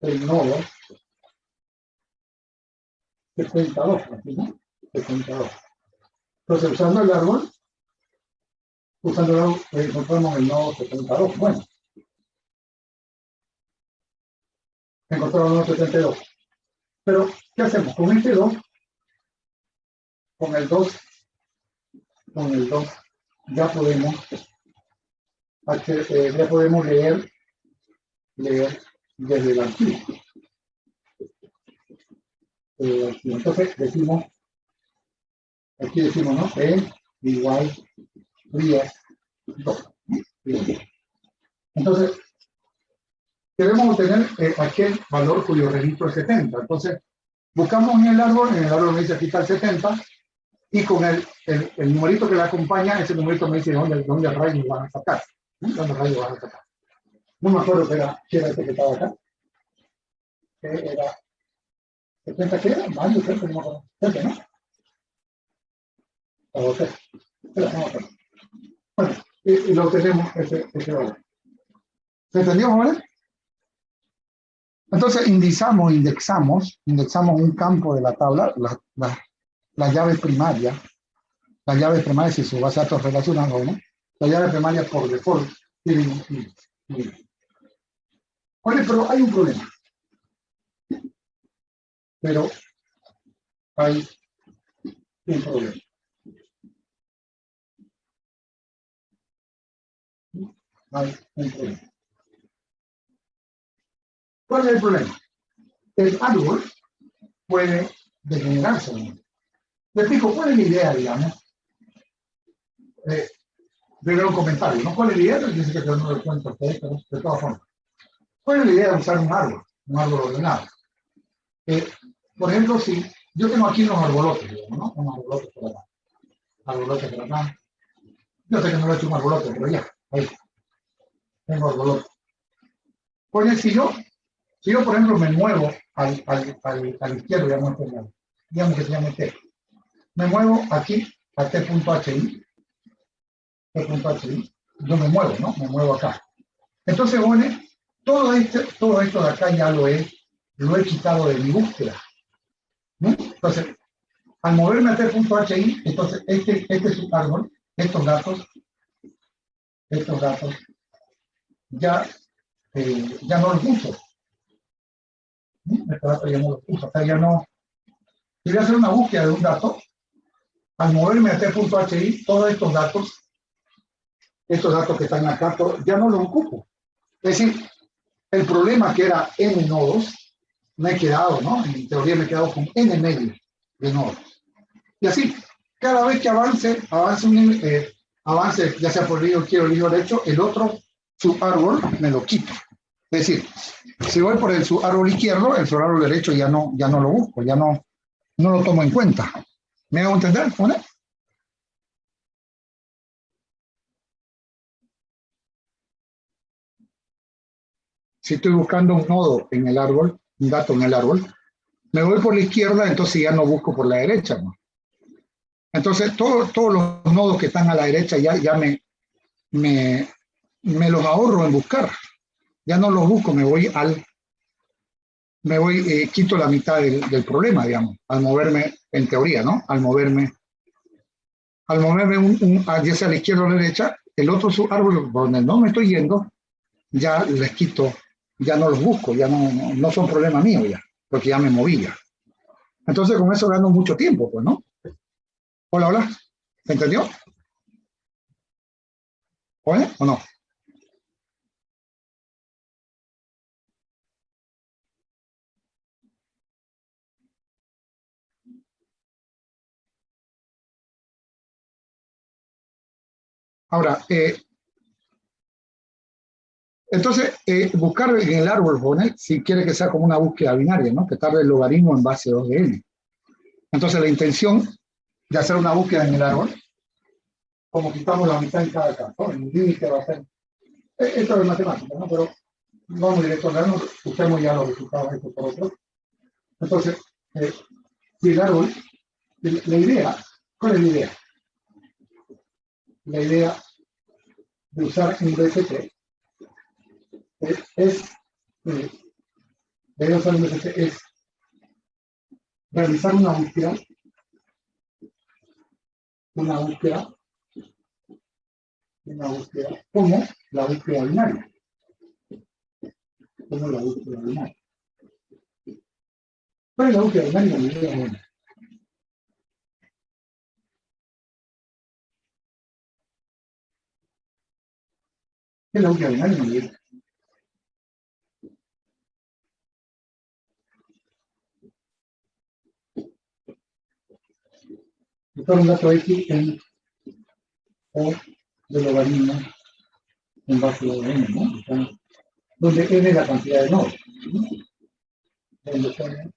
el nodo 72, aquí, ¿no? 72. Entonces, usando el árbol, encontramos el nodo 72. Bueno, encontramos el nodo 72. Pero, ¿qué hacemos? Con este 2, con el 2, ya podemos leer desde el archivo. Entonces decimos, aquí decimos, ¿no? Igual 10, 2. Entonces, queremos obtener aquel valor cuyo registro es 70. Entonces, buscamos en el árbol me dice aquí está el 70, y con el numerito que le acompaña, ese numerito me dice dónde rayos van a sacar. ¿Dónde rayos van a sacar? No me acuerdo que era este que estaba acá. Era 70, ¿qué era? Mayo, creo que no me acuerdo. 70, ¿no? O 3. Bueno, y lo tenemos ese valor. ¿Se entendió, jóvenes? Entonces indexamos un campo de la tabla, la llave primaria, si su base de datos relacionados, ¿no? La llave primaria por default tiene un index. Oye, pero hay un problema. Pero hay un problema. ¿Cuál es el problema? El árbol puede degenerarse. Le explico, ¿cuál es la idea, digamos? Primero un comentario, ¿no? ¿Cuál es la idea? Dice que no lo cuento a ustedes, pero de todas formas. ¿Cuál es la idea de usar un árbol ordenado? Por ejemplo, si yo tengo aquí unos arbolotes, digamos, ¿no? Unos arbolotes por acá. Arbolotes por acá. Yo sé que no lo he hecho un arbolote, pero ya, ahí. Tengo arbolotes. Oye, si yo, por ejemplo, me muevo al izquierdo, digamos que se llama T. Me muevo aquí a T.hi. Yo me muevo, ¿no? Me muevo acá. Entonces, bueno, todo esto de acá ya lo he quitado de mi búsqueda, ¿no? Entonces, al moverme a T.hi, entonces este es un árbol, estos datos ya no los uso. Estos datos ya no los uso. O sea, ya no. Si voy a hacer una búsqueda de un dato, al moverme a T.hi, todos estos datos que están acá, ya no los ocupo. Es decir, el problema que era n nodos, me he quedado, ¿no? En teoría me he quedado con n medio de nodos. Y así, cada vez que avance, ya sea por el lado izquierdo o el lado derecho, el otro subárbol me lo quito. Es decir, si voy por el subárbol izquierdo, el subárbol derecho ya no lo busco, ya no lo tomo en cuenta. ¿Me hago entender? ¿No? Si estoy buscando un nodo en el árbol, un dato en el árbol, me voy por la izquierda, entonces ya no busco por la derecha, ¿no? Entonces, todos los nodos que están a la derecha ya me los ahorro en buscar. Ya no los busco, quito la mitad del problema, digamos, al moverme, en teoría, ¿no? Al moverme ya sea a la izquierda o a la derecha, el otro árbol por donde no me estoy yendo, ya les quito, ya no los busco, ya no son problema mío ya, porque ya me movía. Entonces, con eso gano mucho tiempo, pues, ¿no? Hola, ¿se entendió? ¿Oye o no? Ahora, Entonces, buscar en el árbol, jóvenes, si quiere que sea como una búsqueda binaria, ¿no? Que tarde el logaritmo en base 2 de n. Entonces, la intención de hacer una búsqueda en el árbol, como quitamos la mitad en cada caso, ¿no? El límite va a ser... Esto es matemática, ¿no? Pero vamos directo al grano, busquemos ya los resultados estos por otros. Entonces, si el árbol, la idea, ¿cuál es la idea? La idea de usar un BCT es realizar una búsqueda como la búsqueda binaria. Como la búsqueda binaria. ¿Cuál es la búsqueda binaria? ¿Qué es la búsqueda binaria? Buscar un dato X en O de logaritmo en base a n, ¿no? Donde n es la cantidad de nodos. Donde n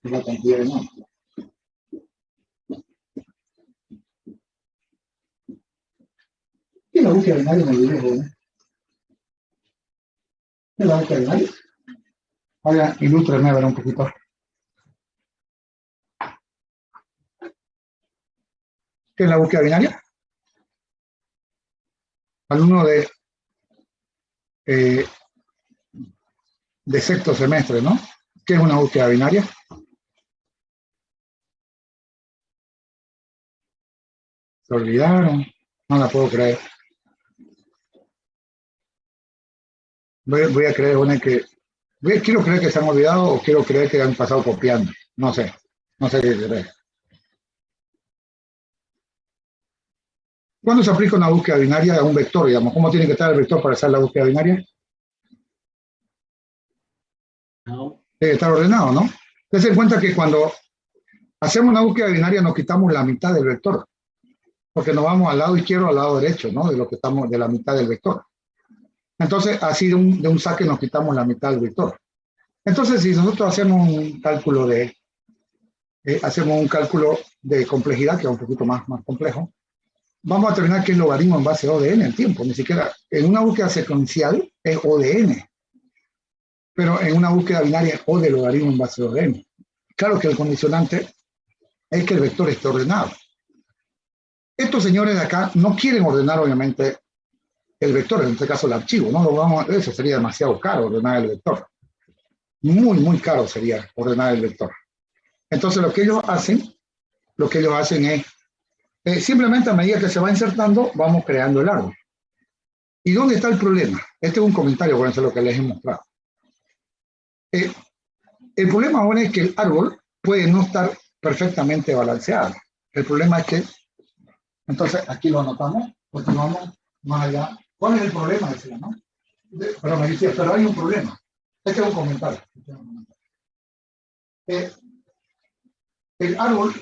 es la cantidad de nodos. ¿Qué es la búsqueda binaria en el video, ¿no? ¿Qué es la búsqueda binaria? Ahora, ilústrame a ver un poquito. ¿Qué es la búsqueda binaria? Alumno de sexto semestre, ¿no? ¿Qué es una búsqueda binaria? Se olvidaron, no la puedo creer. Voy a creer quiero creer que se han olvidado o quiero creer que han pasado copiando. No sé qué creer. ¿Cuándo se aplica una búsqueda binaria a un vector, digamos? ¿Cómo tiene que estar el vector para hacer la búsqueda binaria? No. Debe estar ordenado, ¿no? Ten en cuenta que cuando hacemos una búsqueda binaria nos quitamos la mitad del vector, porque nos vamos al lado izquierdo al lado derecho, ¿no? De lo que estamos, de la mitad del vector. Entonces, así de un saque nos quitamos la mitad del vector. Entonces, si nosotros hacemos un cálculo de complejidad, que es un poquito más complejo, vamos a determinar que es logaritmo en base O de n en tiempo. Ni siquiera en una búsqueda secuencial es O de n, pero en una búsqueda binaria es O de logaritmo en base O de n. Claro que el condicionante es que el vector esté ordenado. Estos señores de acá no quieren ordenar, obviamente, el vector, en este caso el archivo. Eso sería demasiado caro, ordenar el vector. Muy caro sería ordenar el vector. Entonces lo que ellos hacen es simplemente a medida que se va insertando, vamos creando el árbol. ¿Y dónde está el problema? Este es un comentario, por eso lo que les he mostrado. El problema ahora es que el árbol puede no estar perfectamente balanceado. El problema es que, entonces aquí lo anotamos, continuamos más allá. ¿Cuál es el problema? Decía, ¿no? Pero me decía, pero hay un problema. Este es un comentario. El árbol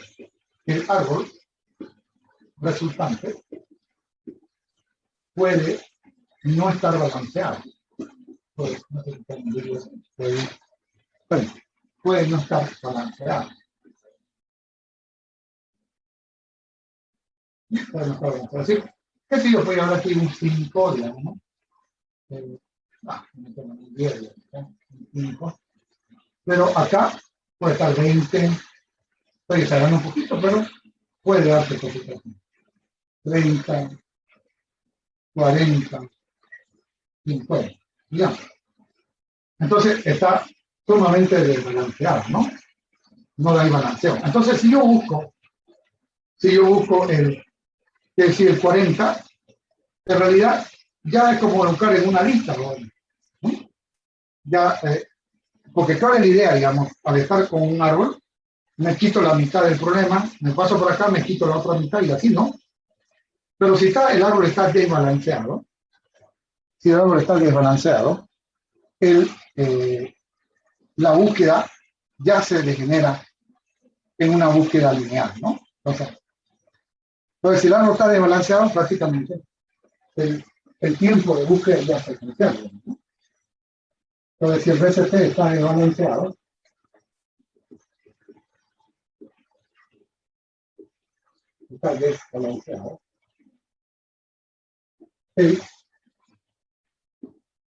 resultante puede no estar balanceado. Puede no estar balanceado. Es decir, ¿qué si yo puedo ahora aquí un 5, digamos, ¿no? No tengo ni idea, un 5. Pero acá puede estar 20, puede estar un poquito, pero puede darse poquito. 30, 40, 50, ya. Entonces está sumamente desbalanceado, ¿no? No hay balanceo. Entonces, si yo busco el 40, en realidad ya es como buscar en una lista, ¿no? Ya, porque cuál es la idea, digamos, al estar con un árbol, me quito la mitad del problema, me paso por acá, me quito la otra mitad y así, ¿no? Pero si el árbol está desbalanceado, la búsqueda ya se degenera en una búsqueda lineal, ¿no? Entonces, si el árbol está desbalanceado, prácticamente el tiempo de búsqueda ya se degenera, ¿no? Entonces, si el BCP está desbalanceado, está desbalanceado,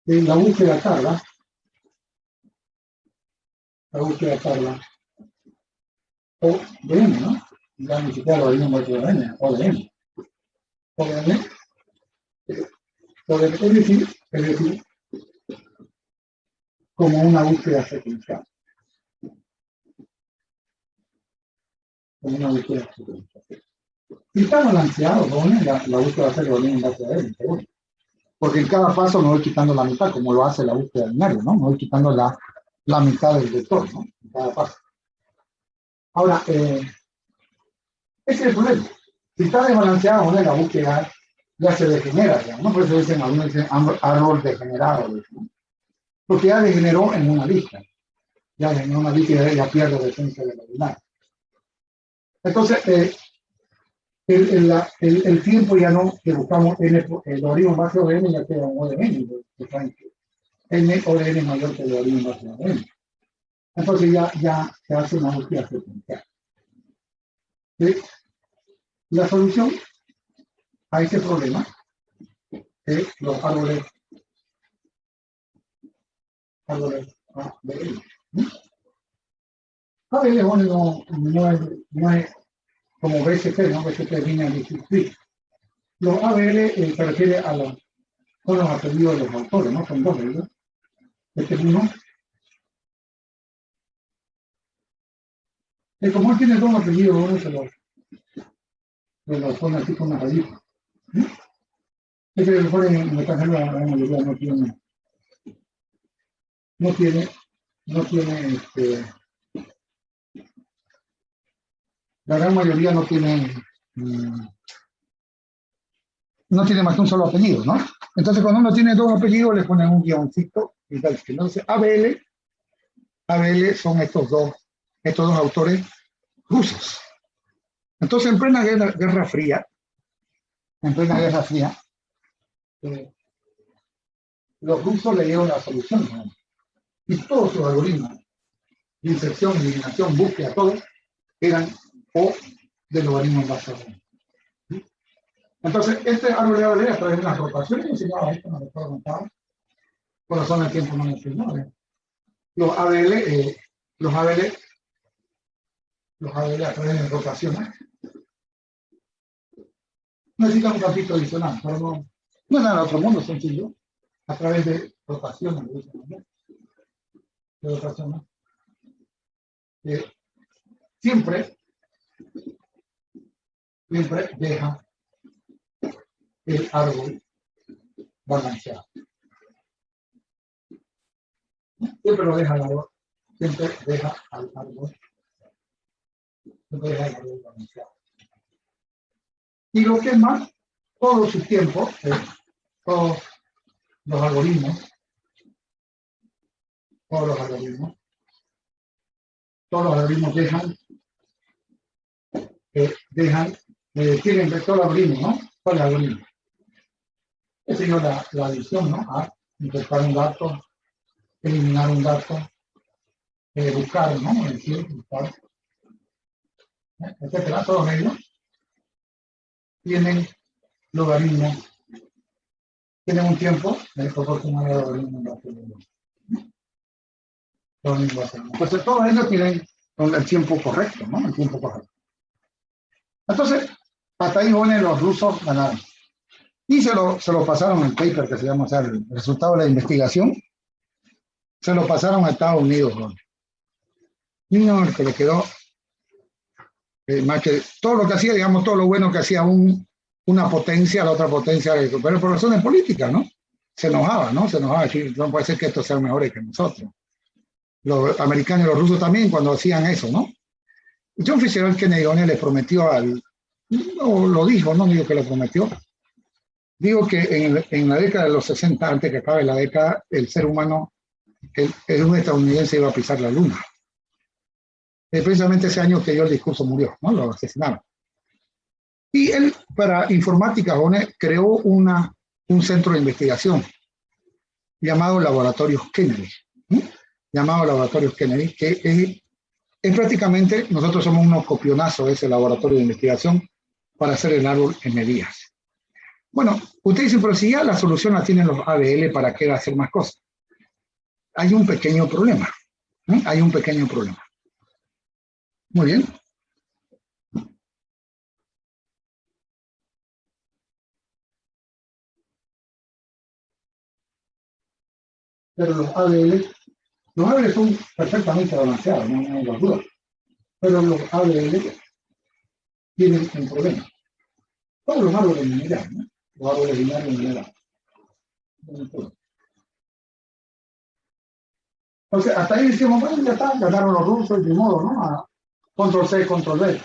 la búsqueda carga, o de M, ¿no? Ya ni siquiera lo dimos de N, o de M. O de M, es decir, como una búsqueda secuencial. Como una búsqueda secuencial. Si está balanceado, ¿no? La búsqueda va a ser de volumen en base a M, seguro. Porque en cada paso me voy quitando la mitad, como lo hace la búsqueda binaria, ¿no? Me voy quitando la mitad del vector, ¿no? En cada paso. Ahora, ese es el problema. Si está desbalanceado, ¿no? La búsqueda ya se degenera, digamos, ¿no? Por eso dicen algunos árbol degenerado, ¿no? Porque ya degeneró en una lista. Ya en una lista ya pierde la esencia de la binaria. Entonces, el tiempo ya no, que buscamos el logaritmo básico de n ya queda un O de n, n o de n mayor que el logaritmo básico de n. Entonces ya se hace una búsqueda secuencial. La solución a este problema es los árboles de n. ABL, bueno, no es como BCP, ¿no? BCP viene de Discrete. Los ABL se refiere a los apellidos de los autores, ¿no? Son dos de ellos. Este es uno. Como él tiene dos apellidos, uno se lo pone así con una rayita. Este que le ponen en el extranjero, la mayoría no tiene la gran mayoría no tiene más que un solo apellido, ¿no? Entonces, cuando uno tiene dos apellidos, le ponen un guioncito y tal. Entonces, ABL son estos dos autores rusos. Entonces, en plena Guerra Fría, los rusos le dieron la solución, ¿no? Y todos sus algoritmos de inserción, eliminación, búsqueda, todo, eran O del logaritmo en base a 1. Entonces, este árbol de ABL a través de las rotaciones enseñaba esto, no lo puedo contar. Por razón del tiempo no me enseñó. Los ABL a través de rotaciones necesitan un campito adicional, pero no es nada de otro mundo, sencillo. A través de rotaciones, siempre deja el árbol balanceado. Siempre lo deja al árbol, siempre deja al árbol balanceado. Y lo que es más, todo su tiempo, todos los algoritmos tienen vector algoritmo, ¿no? ¿Cuál es el algoritmo? He tenido la adición, ¿no? A insertar un dato, eliminar un dato, buscar, ¿no? Es decir, buscar, etcétera. Todos ellos tienen logaritmos, tienen un tiempo proporcional al logaritmo en base a 1. Entonces, todos ellos tienen el tiempo correcto, ¿no? El tiempo correcto. Entonces, hasta ahí los rusos ganaron. Y se lo pasaron el paper que se llama, o sea, el resultado de la investigación, se lo pasaron a Estados Unidos, ¿no? Niño, el que le quedó más que todo lo que hacía, digamos, todo lo bueno que hacía una potencia, la otra potencia, pero por razones políticas, ¿no? Se enojaba, decir, no puede ser que estos sean mejores que nosotros. Los americanos y los rusos también cuando hacían eso, ¿no? John Fitzgerald Kennedy le prometió no lo dijo, no digo que lo prometió, digo que en la década de los 60, antes que acabe la década, el ser humano, un estadounidense iba a pisar la luna. Es precisamente ese año que dio el discurso murió, ¿no? Lo asesinaron. Y él, para informática, creó un centro de investigación llamado Laboratorios Kennedy. llamado Laboratorio Kennedy, que es prácticamente, nosotros somos unos copionazos de ese laboratorio de investigación para hacer el árbol en medidas. Bueno, usted dice, pero si ya la solución la tienen los ABL, ¿para qué hacer más cosas? Hay un pequeño problema. Hay un pequeño problema. Muy bien. Pero los ABL son perfectamente balanceados, no hay duda. Pero los ABL tienen un problema. Todos los árboles lineales, ¿no? Los árboles lineales lineales. Entonces, hasta ahí decimos, bueno, ya está, ganaron los rusos, de modo, ¿no? A control C, control V.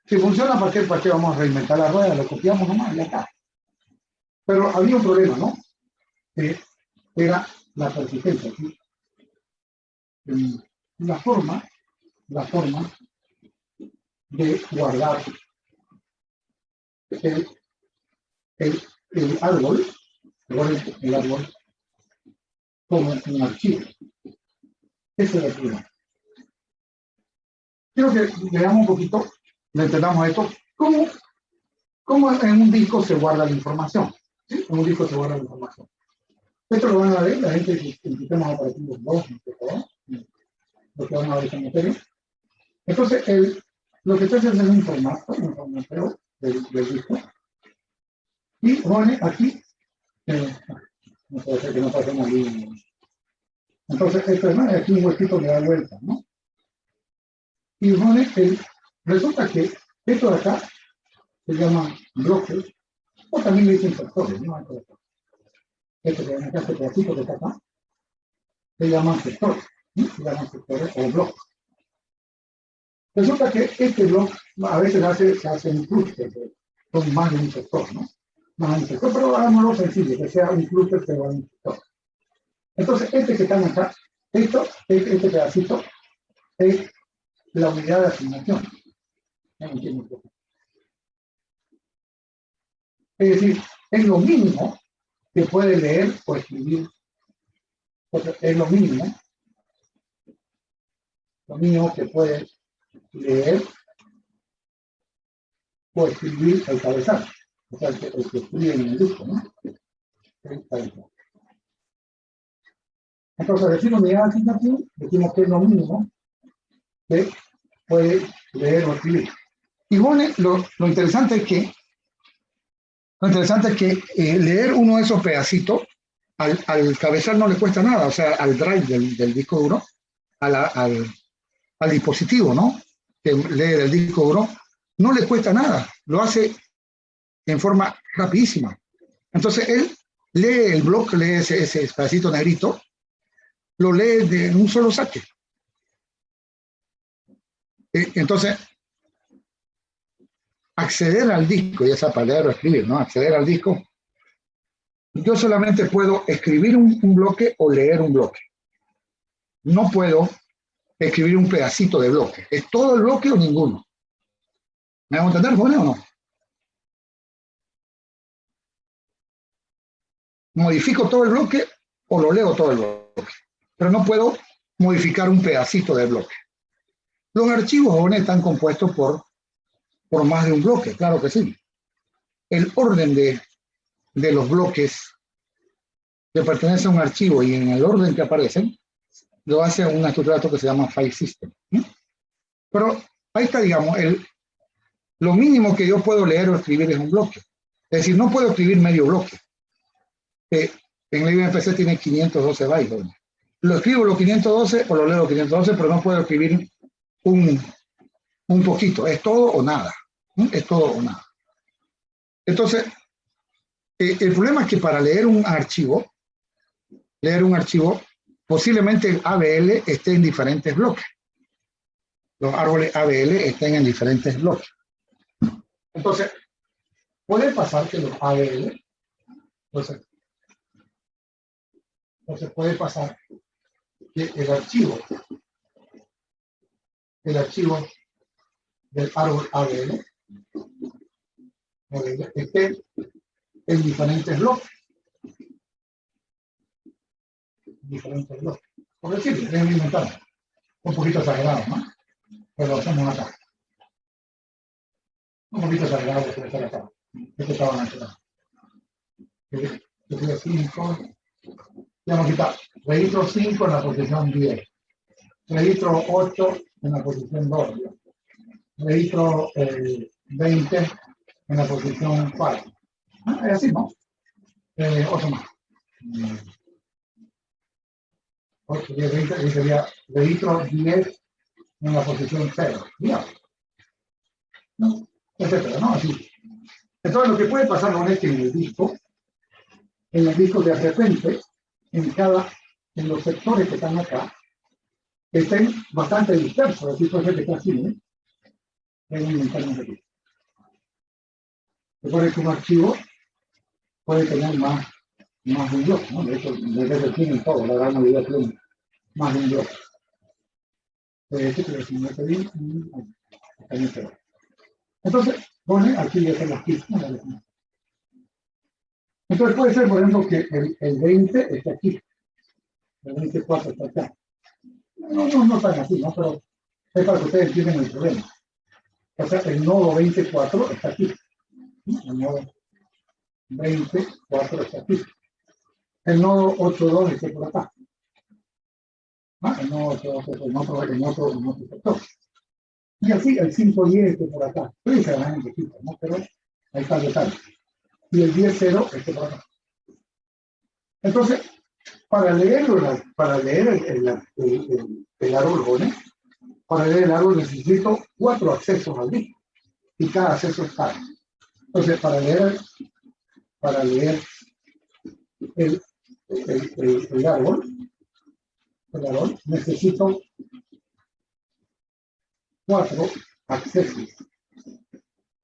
Si funciona, ¿para qué vamos a reinventar la rueda? Lo copiamos nomás, ya está. Pero había un problema, ¿no? Que era la persistencia. ¿Sí? La forma de guardar el árbol, el árbol como un archivo. Ese es el problema. Quiero que veamos un poquito, le entendamos esto, cómo en un disco se guarda la información. ¿Sí? En un disco se guarda la información. Esto lo van a ver la gente que en sistemas operativos 2, lo que van a ver esta materia. Entonces, lo que se hace es un formato del disco. Y pone aquí, no puede ser que no pasemos bien. Entonces, esto es más, aquí un huequito le da vuelta, ¿no? Y pone resulta que esto de acá se llama bloques, o también le dicen sectores, ¿no? Este que ven acá, este pedacito que está acá, se llaman sectores, ¿sí? Se llaman sectores o bloques. Resulta que este bloque a veces se hace un clúster, son más de un sector, ¿no? Más de un sector, pero hagámoslo sencillo, que sea un clúster, pero un sector. Entonces, este que está acá, este pedacito, es la unidad de asignación. Es decir, es lo mínimo que puede leer o escribir. Es lo mínimo que puede leer o escribir el cabezal. O sea, el que escribe en el disco, ¿no? Entonces, decir unidad de asignación, decimos que es lo mínimo que puede leer o escribir. Y bueno, lo interesante es que leer uno de esos pedacitos al cabezal no le cuesta nada, o sea, al drive del disco duro, al dispositivo, ¿no? Que lee del disco duro, no le cuesta nada, lo hace en forma rapidísima. Entonces él lee el bloque, lee ese pedacito negrito, lo lee de un solo saque. Entonces, acceder al disco, y esa palabra escribir, ¿no? Acceder al disco, yo solamente puedo escribir un bloque o leer un bloque. No puedo escribir un pedacito de bloque. ¿Es todo el bloque o ninguno? ¿Me hago entender, Juan, o no? Modifico todo el bloque o lo leo todo el bloque. Pero no puedo modificar un pedacito del bloque. Los archivos jóvenes están compuestos por más de un bloque, claro que sí. El orden de los bloques que pertenecen a un archivo y en el orden que aparecen, lo hace una estructura que se llama file system. Pero ahí está, digamos, lo mínimo que yo puedo leer o escribir es un bloque. Es decir, no puedo escribir medio bloque. En el IBM-PC tiene 512 bytes. Lo escribo los 512 o lo leo los 512, pero no puedo escribir un poquito. Es todo o nada. Es todo o nada. Entonces, el problema es que para leer un archivo, posiblemente el ABL esté en diferentes bloques. Los árboles ABL estén en diferentes bloques. Entonces, puede pasar que los ABL, entonces puede pasar que el archivo del árbol ABL esté en diferentes bloques. Por decirlo, es inventado. Un poquito exagerado, ¿no? Pero lo hacemos acá. Un poquito exagerado porque está acá. Este estaba en la este sería 5. Ya hemos quitado. Registro 5 en la posición 10. Registro 8 en la posición 2. Registro 20 en la posición 4. Es así, ¿no? 8 más. 8, 10, 20, y sería registro 10 en la posición 0. ¿Ya? ¿No? Etcétera, ¿no? Así. Entonces, lo que puede pasar con este en el disco de repente, en los sectores que están acá, estén bastante dispersos, así puede ser que está así, ¿eh? Es un inventario aquí. Recuerden que un archivo puede tener más de un bloque, ¿no? De hecho, desde que tienen todo, la gran mayoría tiene más de un bloque. Entonces, pone aquí ya están las pistas. Entonces puede ser, por ejemplo, que el 20 está aquí, el 24 está acá. No están así, ¿no? Pero es para que ustedes entiendan el problema. O sea, el nodo 24 está aquí. El nodo 24 está aquí. El nodo 8.2 está por acá. El nodo 8.2 en otro sector. Y así el 5.10 está por acá. Precisamente, ¿no? Pero ahí está el detalle. Y el 10.0 está por acá. Entonces, para leer el árbol, ¿eh? Para leer el árbol necesito 4 accesos al disco. Y cada acceso es caro. Entonces, para leer el árbol, necesito 4 accesos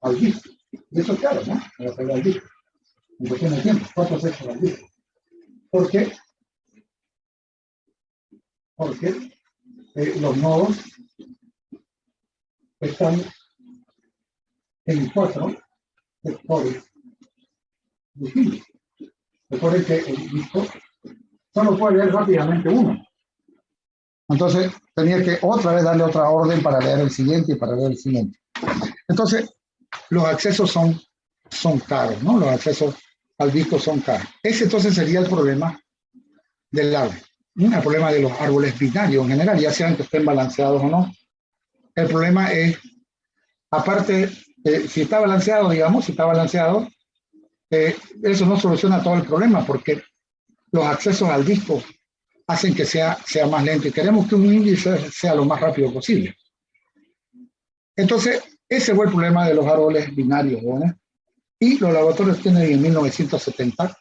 al disco. Y eso es caro, ¿no? Para leer al disco. En cuestión de tiempo, 4 accesos al disco. ¿Por qué? Porque los nodos están en 4 sectores distintos. Recuerden que el disco solo puede leer rápidamente uno. Entonces, tenía que otra vez darle otra orden para leer el siguiente y para leer el siguiente. Entonces, los accesos son caros, ¿no? Los accesos al disco son caros. Ese entonces sería el problema del árbol. El problema de los árboles binarios en general, ya sean que estén balanceados o no. El problema es, aparte, si está balanceado, eso no soluciona todo el problema porque los accesos al disco hacen que sea más lento y queremos que un índice sea lo más rápido posible. Entonces, ese fue el problema de los árboles binarios, ¿no? Y los laboratorios Kennedy en 1970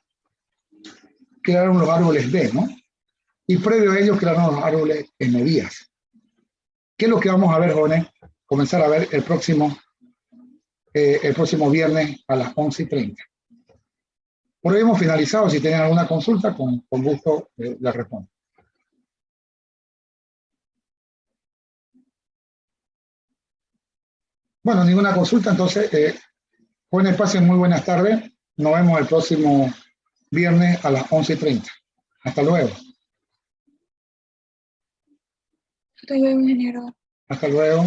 crearon los árboles B, ¿no? Y previo a ellos crearon los árboles en vías. ¿Qué es lo que vamos a ver, jóvenes? Comenzar a ver el próximo viernes a las 11:30. Por hoy hemos finalizado. Si tienen alguna consulta, con gusto la respondo. Bueno, ninguna consulta, entonces, jóvenes, pasen muy buenas tardes. Nos vemos el próximo viernes a las 11:30. Hasta luego. Hasta luego, ingeniero. Hasta luego.